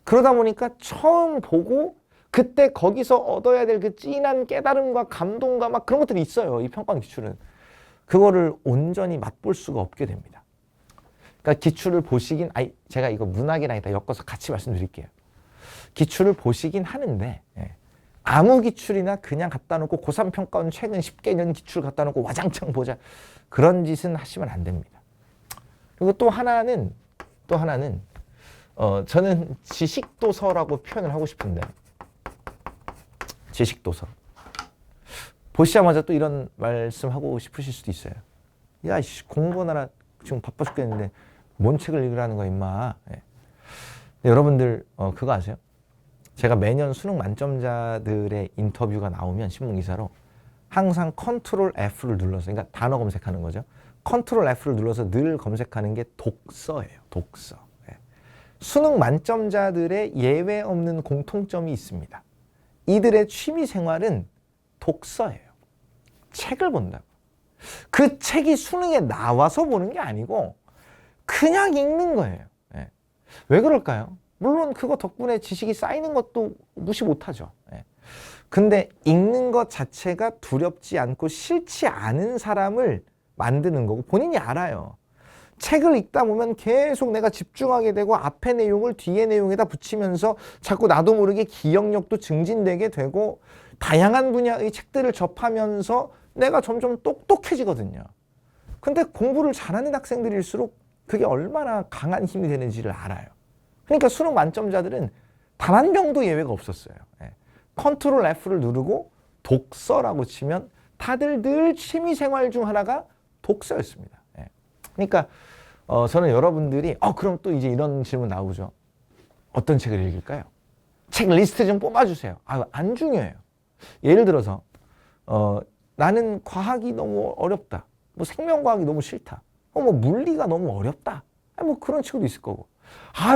그러다 보니까 처음 보고 그때 거기서 얻어야 될 그 진한 깨달음과 감동과 막 그런 것들이 있어요. 이 평가원 기출은. 그거를 온전히 맛볼 수가 없게 됩니다. 그러니까 기출을 보시긴, 제가 이거 문학이랑 다 엮어서 같이 말씀드릴게요. 기출을 보시긴 하는데, 아무 기출이나 그냥 갖다 놓고 고3 평가원 최근 10개년 기출 갖다 놓고 와장창 보자. 그런 짓은 하시면 안 됩니다. 그리고 또 하나는, 저는 지식도서라고 표현을 하고 싶은데, 지식도서. 보시자마자 또 이런 말씀하고 싶으실 수도 있어요. 야, 공부하느라 지금 바빠 죽겠는데 뭔 책을 읽으라는 거야, 임마. 여러분들 그거 아세요? 제가 매년 수능 만점자들의 인터뷰가 나오면 신문기사로 항상 컨트롤 F를 눌러서, 그러니까 단어 검색하는 거죠. 컨트롤 F를 눌러서 늘 검색하는 게 독서예요. 독서. 수능 만점자들의 예외 없는 공통점이 있습니다. 이들의 취미 생활은 독서예요. 책을 본다고. 그 책이 수능에 나와서 보는 게 아니고 그냥 읽는 거예요. 왜 그럴까요? 물론 그거 덕분에 지식이 쌓이는 것도 무시 못하죠. 근데 읽는 것 자체가 두렵지 않고 싫지 않은 사람을 만드는 거고 본인이 알아요. 책을 읽다 보면 계속 내가 집중하게 되고 앞에 내용을 뒤에 내용에다 붙이면서 자꾸 나도 모르게 기억력도 증진되게 되고 다양한 분야의 책들을 접하면서 내가 점점 똑똑해지거든요. 근데 공부를 잘하는 학생들일수록 그게 얼마나 강한 힘이 되는지를 알아요. 그러니까 수능 만점자들은 단 한 명도 예외가 없었어요. 컨트롤 F를 누르고 독서라고 치면 다들 늘 취미생활 중 하나가 독서였습니다. 그러니까 저는 여러분들이 그럼 또 이제 이런 질문 나오죠. 어떤 책을 읽을까요? 책 리스트 좀 뽑아주세요. 안 중요해요. 예를 들어서 나는 과학이 너무 어렵다. 뭐 생명과학이 너무 싫다. 뭐 물리가 너무 어렵다. 뭐 그런 친구도 있을 거고.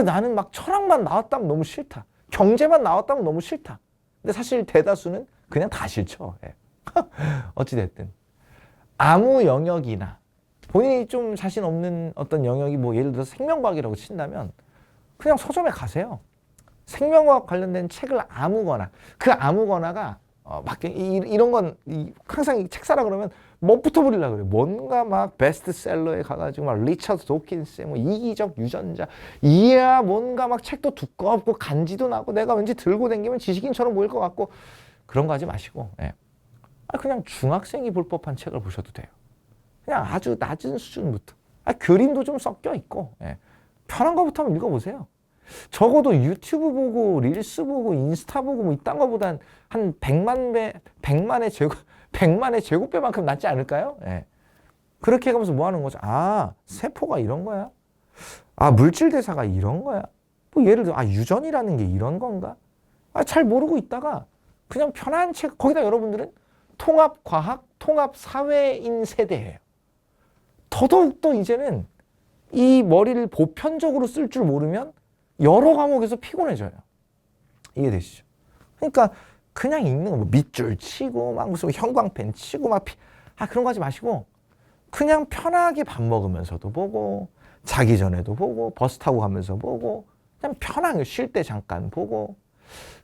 나는 막 철학만 나왔다면 너무 싫다. 경제만 나왔다면 너무 싫다. 근데 사실 대다수는 그냥 다 싫죠. 어찌됐든 아무 영역이나 본인이 좀 자신 없는 어떤 영역이 뭐 예를 들어서 생명과학이라고 친다면 그냥 서점에 가세요. 생명과학 관련된 책을 아무거나, 그 아무거나가 막 이런 건 항상 책 사라 그러면 뭐부터 버리려고 그래요. 뭔가 막 베스트셀러에 가가지고 막 리처드 도킨스의 뭐 이기적 유전자, 뭔가 막 책도 두껍고 간지도 나고 내가 왠지 들고 다니면 지식인처럼 보일 것 같고 그런 거 하지 마시고 그냥 중학생이 볼 법한 책을 보셔도 돼요. 그냥 아주 낮은 수준부터. 그림도 좀 섞여 있고, 예. 편한 거부터 한번 읽어보세요. 적어도 유튜브 보고 릴스 보고 인스타 보고 뭐 이딴 거보단 한 100만의 제곱배만큼 낫지 않을까요? 예. 그렇게 해가면서 뭐 하는 거죠? 아, 세포가 이런 거야? 아, 물질 대사가 이런 거야? 뭐 예를 들어, 아, 유전이라는 게 이런 건가? 아, 잘 모르고 있다가 그냥 편한 책, 거기다 여러분들은 통합과학, 통합사회인 세대예요. 더더욱더 이제는 이 머리를 보편적으로 쓸 줄 모르면 여러 과목에서 피곤해져요. 이해되시죠? 그러니까 그냥 읽는 거, 뭐 밑줄 치고 막 무슨 형광펜 치고 막 그런 거 하지 마시고 그냥 편하게 밥 먹으면서도 보고 자기 전에도 보고 버스 타고 가면서 보고 그냥 편하게 쉴 때 잠깐 보고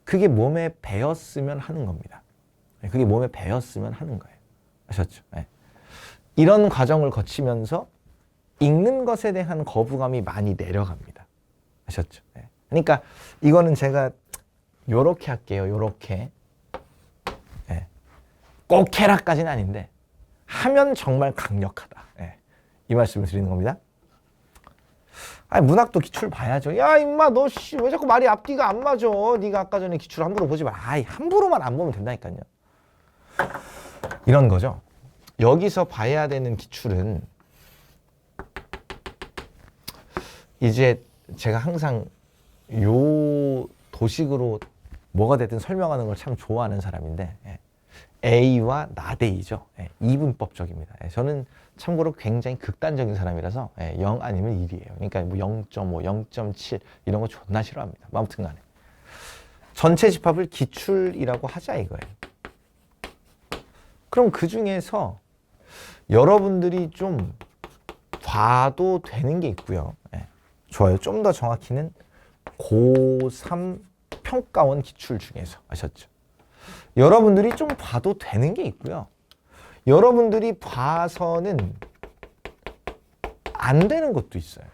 그게 몸에 배었으면 하는 겁니다. 그게 몸에 배었으면 하는 거예요. 아셨죠? 네. 이런 과정을 거치면서 읽는 것에 대한 거부감이 많이 내려갑니다. 아셨죠? 네. 그러니까 이거는 제가 요렇게 할게요. 요렇게. 네. 꼭 해라까지는 아닌데 하면 정말 강력하다. 네. 이 말씀을 드리는 겁니다. 아니, 문학도 기출 봐야죠. 야, 임마, 너 왜 자꾸 말이 앞뒤가 안 맞아? 네가 아까 전에 기출 함부로 보지 마. 아이, 함부로만 안 보면 된다니까요. 이런 거죠. 여기서 봐야 되는 기출은 이제 제가 항상 요 도식으로 뭐가 됐든 설명하는 걸 참 좋아하는 사람인데 A와 나대이죠. 이분법적입니다. 저는 참고로 굉장히 극단적인 사람이라서 0 아니면 1이에요. 그러니까 뭐 0.5, 0.7 이런 거 존나 싫어합니다. 아무튼 간에. 전체 집합을 기출이라고 하자 이거예요. 그럼 그 중에서 여러분들이 좀 봐도 되는 게 있고요. 좋아요. 좀 더 정확히는 고3 평가원 기출 중에서 아셨죠? 여러분들이 좀 봐도 되는 게 있고요. 여러분들이 봐서는 안 되는 것도 있어요.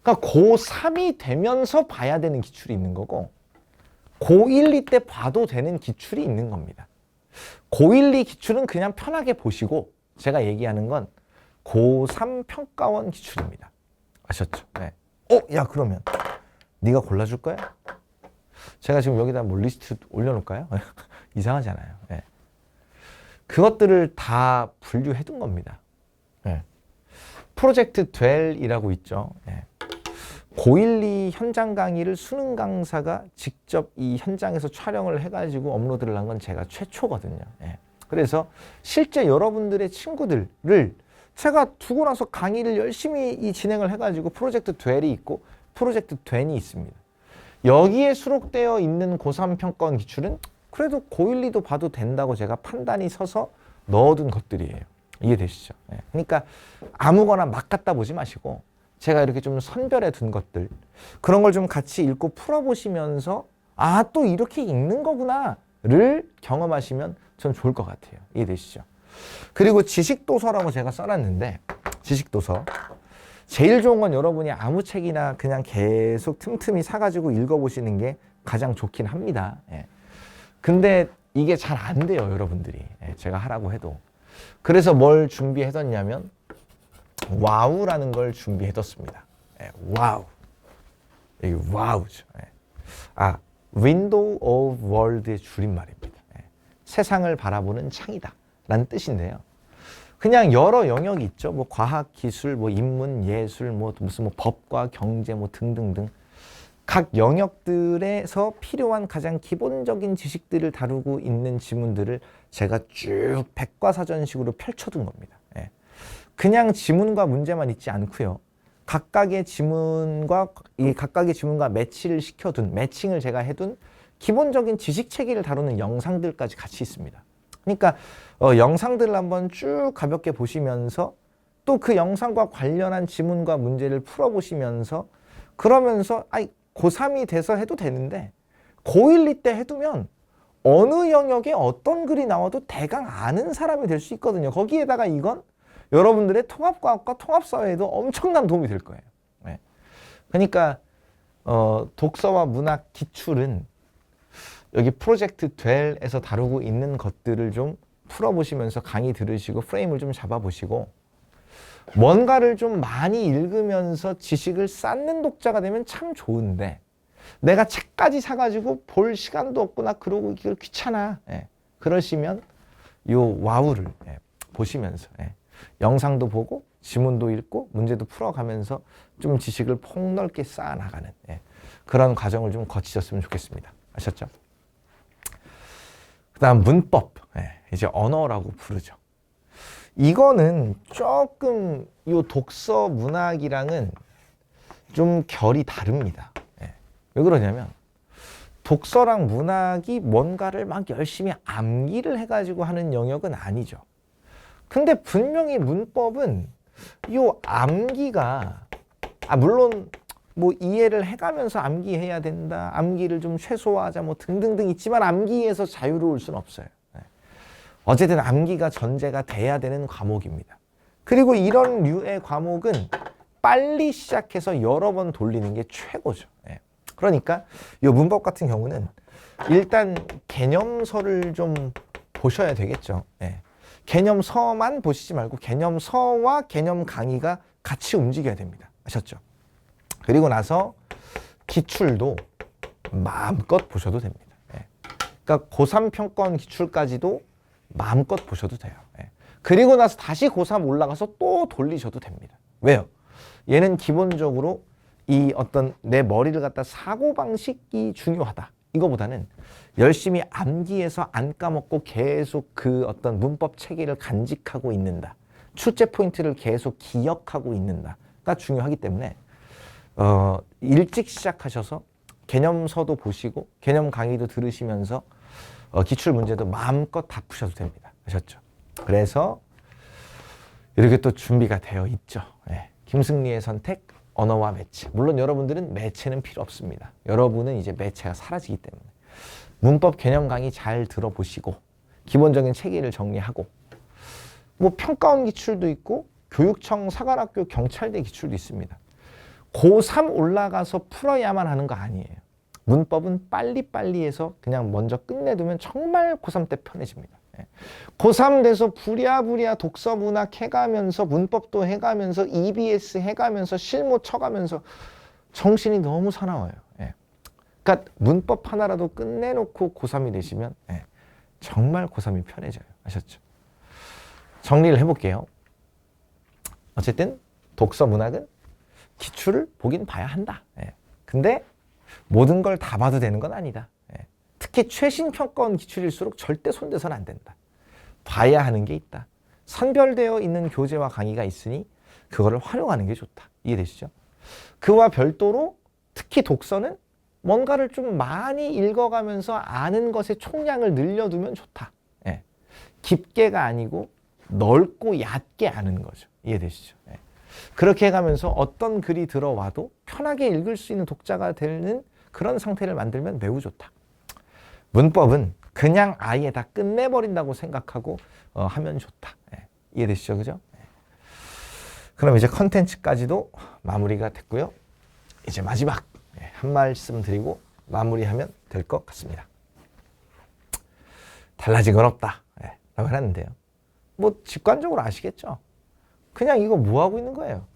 그러니까 고3이 되면서 봐야 되는 기출이 있는 거고 고1, 2 때 봐도 되는 기출이 있는 겁니다. 고1, 2 기출은 그냥 편하게 보시고 제가 얘기하는 건 고3 평가원 기출입니다. 아셨죠? 야, 그러면 네가 골라줄 거야? 제가 지금 여기다 뭐 리스트 올려놓을까요? 이상하잖아요. 그것들을 다 분류해 둔 겁니다. 프로젝트 델이라고 있죠. 고1, 2 현장 강의를 수능 강사가 직접 이 현장에서 촬영을 해가지고 업로드를 한 건 제가 최초거든요. 그래서 실제 여러분들의 친구들을 제가 두고 나서 강의를 열심히 진행을 해가지고 프로젝트 델이 있고 프로젝트 덴이 있습니다. 여기에 수록되어 있는 고3 평가원 기출은 그래도 고1, 2도 봐도 된다고 제가 판단이 서서 넣어둔 것들이에요. 이해되시죠? 그러니까 아무거나 막 갖다 보지 마시고 제가 이렇게 좀 선별해 둔 것들 그런 걸 좀 같이 읽고 풀어보시면서 아, 또 이렇게 읽는 거구나를 경험하시면 전 좋을 것 같아요. 이해되시죠? 그리고 지식도서라고 제가 써놨는데 지식도서 제일 좋은 건 여러분이 아무 책이나 그냥 계속 틈틈이 사가지고 읽어보시는 게 가장 좋긴 합니다. 근데 이게 잘 안 돼요, 여러분들이. 제가 하라고 해도. 그래서 뭘 준비해뒀냐면 와우라는 걸 준비해뒀습니다. 와우. 이게 와우죠. Window of World의 줄임말입니다. 세상을 바라보는 창이다 라는 뜻인데요. 그냥 여러 영역이 있죠. 뭐 과학, 기술, 뭐 인문, 예술, 뭐 무슨 뭐 법과 경제 뭐 등등등 각 영역들에서 필요한 가장 기본적인 지식들을 다루고 있는 지문들을 제가 쭉 백과사전식으로 펼쳐둔 겁니다. 그냥 지문과 문제만 있지 않고요. 각각의 지문과 매치를 시켜둔 매칭을 제가 해둔 기본적인 지식 체계를 다루는 영상들까지 같이 있습니다. 그러니까 영상들을 한번 쭉 가볍게 보시면서 또 그 영상과 관련한 지문과 문제를 풀어보시면서 그러면서 고3이 돼서 해도 되는데 고1, 2 때 해두면 어느 영역에 어떤 글이 나와도 대강 아는 사람이 될 수 있거든요. 거기에다가 이건 여러분들의 통합과학과 통합사회에도 엄청난 도움이 될 거예요. 그러니까 독서와 문학 기출은 여기 프로젝트 델에서 다루고 있는 것들을 좀 풀어보시면서 강의 들으시고 프레임을 좀 잡아보시고 뭔가를 좀 많이 읽으면서 지식을 쌓는 독자가 되면 참 좋은데 내가 책까지 사가지고 볼 시간도 없구나 그러고 이걸 귀찮아. 예. 그러시면 요 와우를 보시면서 영상도 보고 지문도 읽고 문제도 풀어가면서 좀 지식을 폭넓게 쌓아나가는 그런 과정을 좀 거치셨으면 좋겠습니다. 아셨죠? 그 다음 문법, 이제 언어라고 부르죠. 이거는 조금 요 독서 문학이랑은 좀 결이 다릅니다. 왜 그러냐면 독서랑 문학이 뭔가를 막 열심히 암기를 해가지고 하는 영역은 아니죠. 근데 분명히 문법은 요 암기가 물론 뭐 이해를 해가면서 암기해야 된다, 암기를 좀 최소화하자 뭐 등등등 있지만 암기에서 자유로울 수는 없어요. 어쨌든 암기가 전제가 돼야 되는 과목입니다. 그리고 이런 류의 과목은 빨리 시작해서 여러 번 돌리는 게 최고죠. 그러니까 이 문법 같은 경우는 일단 개념서를 좀 보셔야 되겠죠. 개념서만 보시지 말고 개념서와 개념 강의가 같이 움직여야 됩니다. 아셨죠? 그리고 나서 기출도 마음껏 보셔도 됩니다. 그러니까 고3 평가원 기출까지도 마음껏 보셔도 돼요. 그리고 나서 다시 고3 올라가서 또 돌리셔도 됩니다. 왜요? 얘는 기본적으로 이 어떤 내 머리를 갖다 사고방식이 중요하다. 이거보다는 열심히 암기해서 안 까먹고 계속 그 어떤 문법 체계를 간직하고 있는다. 출제 포인트를 계속 기억하고 있는다가 중요하기 때문에 일찍 시작하셔서 개념서도 보시고 개념 강의도 들으시면서 기출 문제도 마음껏 다 푸셔도 됩니다. 아셨죠? 그래서 이렇게 또 준비가 되어 있죠. 김승리의 선택, 언어와 매체. 물론 여러분들은 매체는 필요 없습니다. 여러분은 이제 매체가 사라지기 때문에 문법 개념 강의 잘 들어보시고 기본적인 체계를 정리하고 뭐 평가원 기출도 있고 교육청, 사관학교, 경찰대 기출도 있습니다. 고3 올라가서 풀어야만 하는 거 아니에요. 문법은 빨리빨리 해서 그냥 먼저 끝내두면 정말 고3 때 편해집니다. 고3 돼서 부랴부랴 독서 문학 해가면서 문법도 해가면서 EBS 해가면서 실무 쳐가면서 정신이 너무 사나워요. 그러니까 문법 하나라도 끝내놓고 고3이 되시면 정말 고3이 편해져요. 아셨죠? 정리를 해볼게요. 어쨌든 독서 문학은 기출을 보긴 봐야 한다. 근데 모든 걸 다 봐도 되는 건 아니다. 특히 최신 평가원 기출일수록 절대 손대서는 안 된다. 봐야 하는 게 있다. 선별되어 있는 교재와 강의가 있으니 그거를 활용하는 게 좋다. 이해되시죠? 그와 별도로 특히 독서는 뭔가를 좀 많이 읽어가면서 아는 것의 총량을 늘려두면 좋다. 깊게가 아니고 넓고 얕게 아는 거죠. 이해되시죠? 그렇게 해가면서 어떤 글이 들어와도 편하게 읽을 수 있는 독자가 되는 그런 상태를 만들면 매우 좋다. 문법은 그냥 아예 다 끝내버린다고 생각하고 하면 좋다. 이해되시죠? 그죠? 그럼 이제 컨텐츠까지도 마무리가 됐고요. 이제 마지막 한 말씀 드리고 마무리하면 될 것 같습니다. 달라진 건 없다. 라고 하는데요. 뭐 직관적으로 아시겠죠? 그냥 이거 뭐 하고 있는 거예요?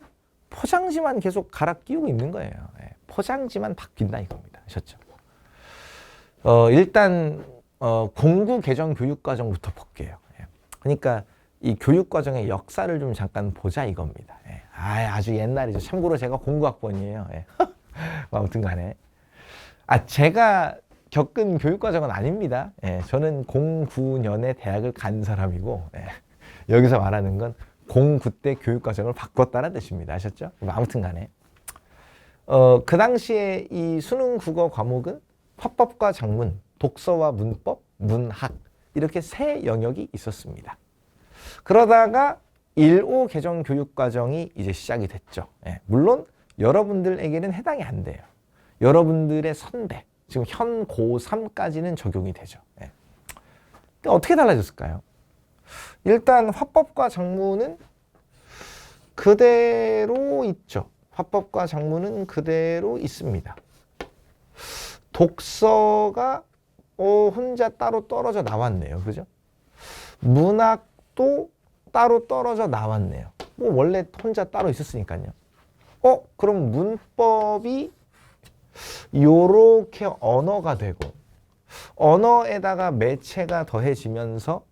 포장지만 계속 갈아 끼우고 있는 거예요. 포장지만 바뀐다 이겁니다. 아셨죠? 일단 공구 개정 교육과정부터 볼게요. 그러니까 이 교육과정의 역사를 좀 잠깐 보자 이겁니다. 아주 옛날이죠. 참고로 제가 공구학번이에요. 아무튼 간에 제가 겪은 교육과정은 아닙니다. 저는 09년에 대학을 간 사람이고 여기서 말하는 건 09 때 교육과정을 바꿨다는 뜻입니다. 아셨죠? 아무튼 간에 그 당시에 이 수능 국어 과목은 화법과 작문, 독서와 문법, 문학 이렇게 세 영역이 있었습니다. 그러다가 1호 개정 교육과정이 이제 시작이 됐죠. 물론 여러분들에게는 해당이 안 돼요. 여러분들의 선배, 지금 현 고3까지는 적용이 되죠. 어떻게 달라졌을까요? 일단 화법과 작문은 그대로 있죠. 화법과 작문은 그대로 있습니다. 독서가 혼자 따로 떨어져 나왔네요. 그죠? 문학도 따로 떨어져 나왔네요. 뭐 원래 혼자 따로 있었으니까요. 그럼 문법이 요렇게 언어가 되고 언어에다가 매체가 더해지면서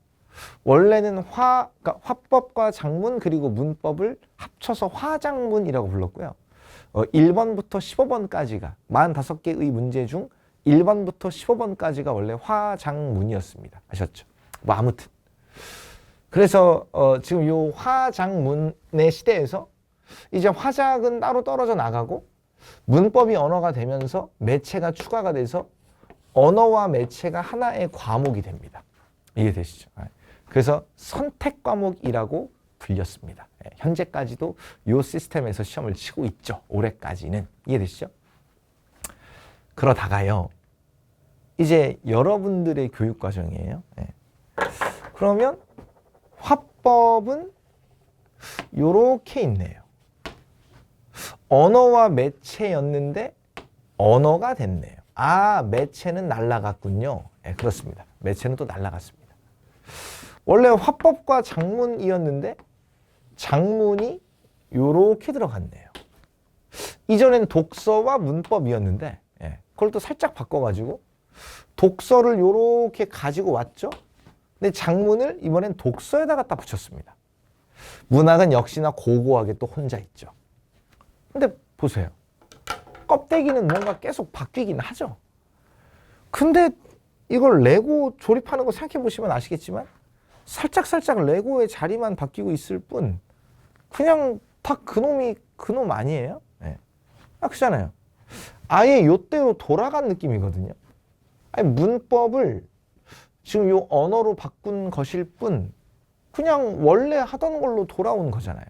원래는 그러니까 화법과 작문 그리고 문법을 합쳐서 화작문이라고 불렀고요. 1번부터 15번까지가 45개의 문제 중 1번부터 15번까지가 원래 화작문이었습니다. 아셨죠? 뭐 아무튼 그래서 지금 요 화작문의 시대에서 이제 화작은 따로 떨어져 나가고 문법이 언어가 되면서 매체가 추가가 돼서 언어와 매체가 하나의 과목이 됩니다. 이해되시죠? 그래서 선택 과목이라고 불렸습니다. 현재까지도 이 시스템에서 시험을 치고 있죠. 올해까지는. 이해되시죠? 그러다가요. 이제 여러분들의 교육 과정이에요. 그러면 화법은 요렇게 있네요. 언어와 매체였는데 언어가 됐네요. 매체는 날라갔군요. 그렇습니다. 매체는 또 날라갔습니다. 원래 화법과 작문이었는데 작문이 요렇게 들어갔네요. 이전엔 독서와 문법이었는데 그걸 또 살짝 바꿔가지고 독서를 요렇게 가지고 왔죠. 근데 작문을 이번엔 독서에다 갖다 붙였습니다. 문학은 역시나 고고하게 또 혼자 있죠. 근데 보세요. 껍데기는 뭔가 계속 바뀌긴 하죠. 근데 이걸 레고 조립하는 거 생각해 보시면 아시겠지만 살짝 레고의 자리만 바뀌고 있을 뿐 그냥 다 그놈이 그놈 아니에요? 그렇잖아요. 아예 요때로 돌아간 느낌이거든요. 아니 문법을 지금 요 언어로 바꾼 것일 뿐 그냥 원래 하던 걸로 돌아온 거잖아요.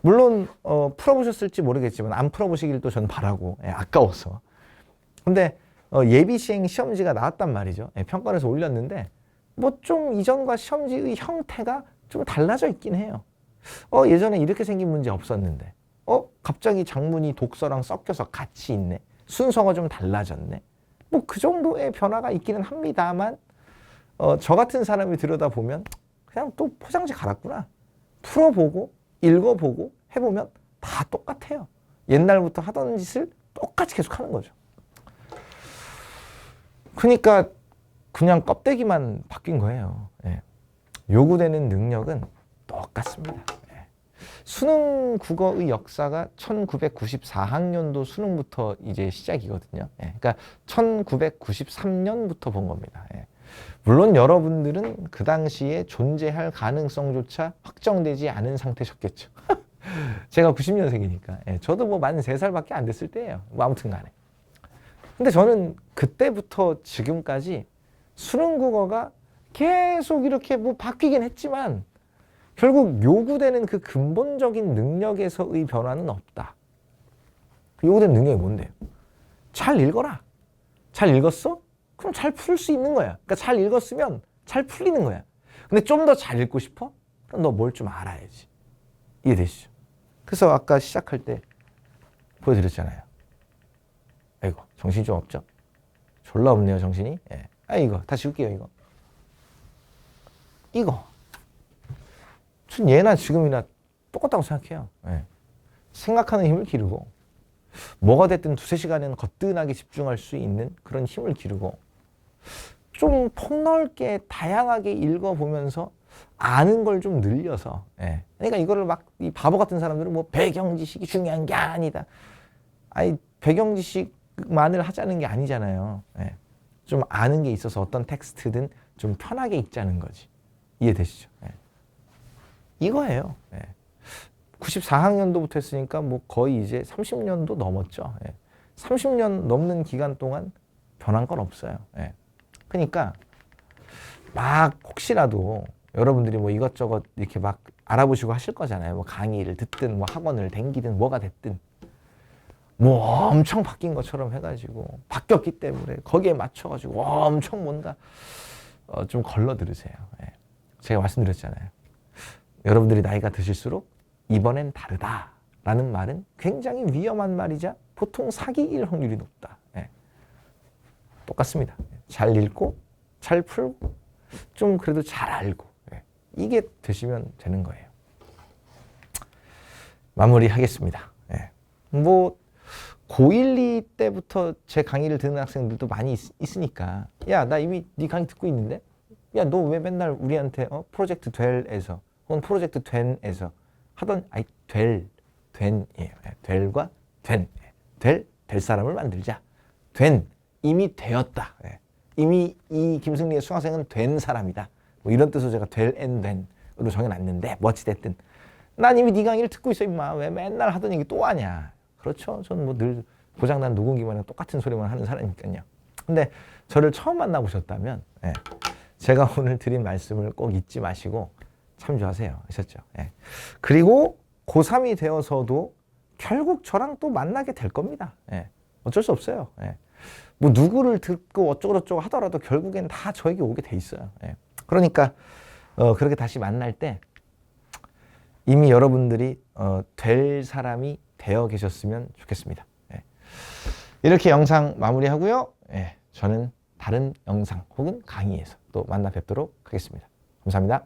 물론 풀어보셨을지 모르겠지만 안 풀어보시길 또 저는 바라고 아까워서. 근데 예비 시행 시험지가 나왔단 말이죠. 평가에서 올렸는데 뭐 좀 이전과 시험지의 형태가 좀 달라져 있긴 해요. 예전에 이렇게 생긴 문제 없었는데 갑자기 작문이 독서랑 섞여서 같이 있네. 순서가 좀 달라졌네. 뭐 그 정도의 변화가 있기는 합니다만 저 같은 사람이 들여다보면 그냥 또 포장지 갈았구나. 풀어보고 읽어보고 해보면 다 똑같아요. 옛날부터 하던 짓을 똑같이 계속 하는 거죠. 그러니까 그냥 껍데기만 바뀐 거예요. 요구되는 능력은 똑같습니다. 수능 국어의 역사가 1994학년도 수능부터 이제 시작이거든요. 그러니까 1993년부터 본 겁니다. 물론 여러분들은 그 당시에 존재할 가능성조차 확정되지 않은 상태셨겠죠. 제가 90년생이니까. 저도 뭐 만 3살밖에 안 됐을 때예요. 뭐 아무튼 간에. 근데 저는 그때부터 지금까지 수능 국어가 계속 이렇게 뭐 바뀌긴 했지만 결국 요구되는 그 근본적인 능력에서의 변화는 없다. 요구되는 능력이 뭔데요? 잘 읽어라. 잘 읽었어? 그럼 잘 풀 수 있는 거야. 그러니까 잘 읽었으면 잘 풀리는 거야. 근데 좀 더 잘 읽고 싶어? 그럼 너 뭘 좀 알아야지. 이해되시죠? 그래서 아까 시작할 때 보여드렸잖아요. 아이고 정신이 좀 없죠? 졸라 없네요 정신이. 이거 다시 볼게요. 이거 전 예나 지금이나 똑같다고 생각해요. 생각하는 힘을 기르고 뭐가 됐든 2-3시간은 거뜬하게 집중할 수 있는 그런 힘을 기르고 좀 폭넓게 다양하게 읽어보면서 아는 걸 좀 늘려서 그러니까 이거를 막 이 바보 같은 사람들은 뭐 배경 지식이 중요한 게 아니다. 배경 지식만을 하자는 게 아니잖아요. 좀 아는 게 있어서 어떤 텍스트든 좀 편하게 읽자는 거지. 이해되시죠? 이거예요. 94학년도부터 했으니까 뭐 거의 이제 30년도 넘었죠. 30년 넘는 기간 동안 변한 건 없어요. 그러니까 막 혹시라도 여러분들이 뭐 이것저것 이렇게 막 알아보시고 하실 거잖아요. 뭐 강의를 듣든 뭐 학원을 댕기든 뭐가 됐든 뭐 엄청 바뀐 것처럼 해가지고 바뀌었기 때문에 거기에 맞춰가지고 엄청 뭔가 좀 걸러 들으세요. 제가 말씀드렸잖아요. 여러분들이 나이가 드실수록 이번엔 다르다라는 말은 굉장히 위험한 말이자 보통 사기일 확률이 높다. 똑같습니다. 잘 읽고 잘 풀고 좀 그래도 잘 알고 이게 되시면 되는 거예요. 마무리하겠습니다. 예. 뭐 고1, 2 때부터 제 강의를 듣는 학생들도 많이 있으니까 야, 나 이미 네 강의 듣고 있는데 야, 너 왜 맨날 우리한테 프로젝트 될에서 혹은 프로젝트 된에서 하던 된이에요. 될과 된. 될 사람을 만들자. 된, 이미 되었다. 이미 이 김승리의 수강생은 된 사람이다. 뭐 이런 뜻으로 제가 된으로 정해놨는데 뭐 어찌됐든 난 이미 네 강의를 듣고 있어 임마. 왜 맨날 하던 얘기 또 하냐. 그렇죠. 저는 뭐 늘 고장난 녹음기만 똑같은 소리만 하는 사람이니까요. 근데 저를 처음 만나보셨다면 제가 오늘 드린 말씀을 꼭 잊지 마시고 참조하세요. 아셨죠? 그리고 고3이 되어서도 결국 저랑 또 만나게 될 겁니다. 어쩔 수 없어요. 뭐 누구를 듣고 어쩌고저쩌고 하더라도 결국엔 다 저에게 오게 돼 있어요. 그러니까 그렇게 다시 만날 때 이미 여러분들이 될 사람이 되어 계셨으면 좋겠습니다. 이렇게 영상 마무리하고요. 저는 다른 영상 혹은 강의에서 또 만나 뵙도록 하겠습니다. 감사합니다.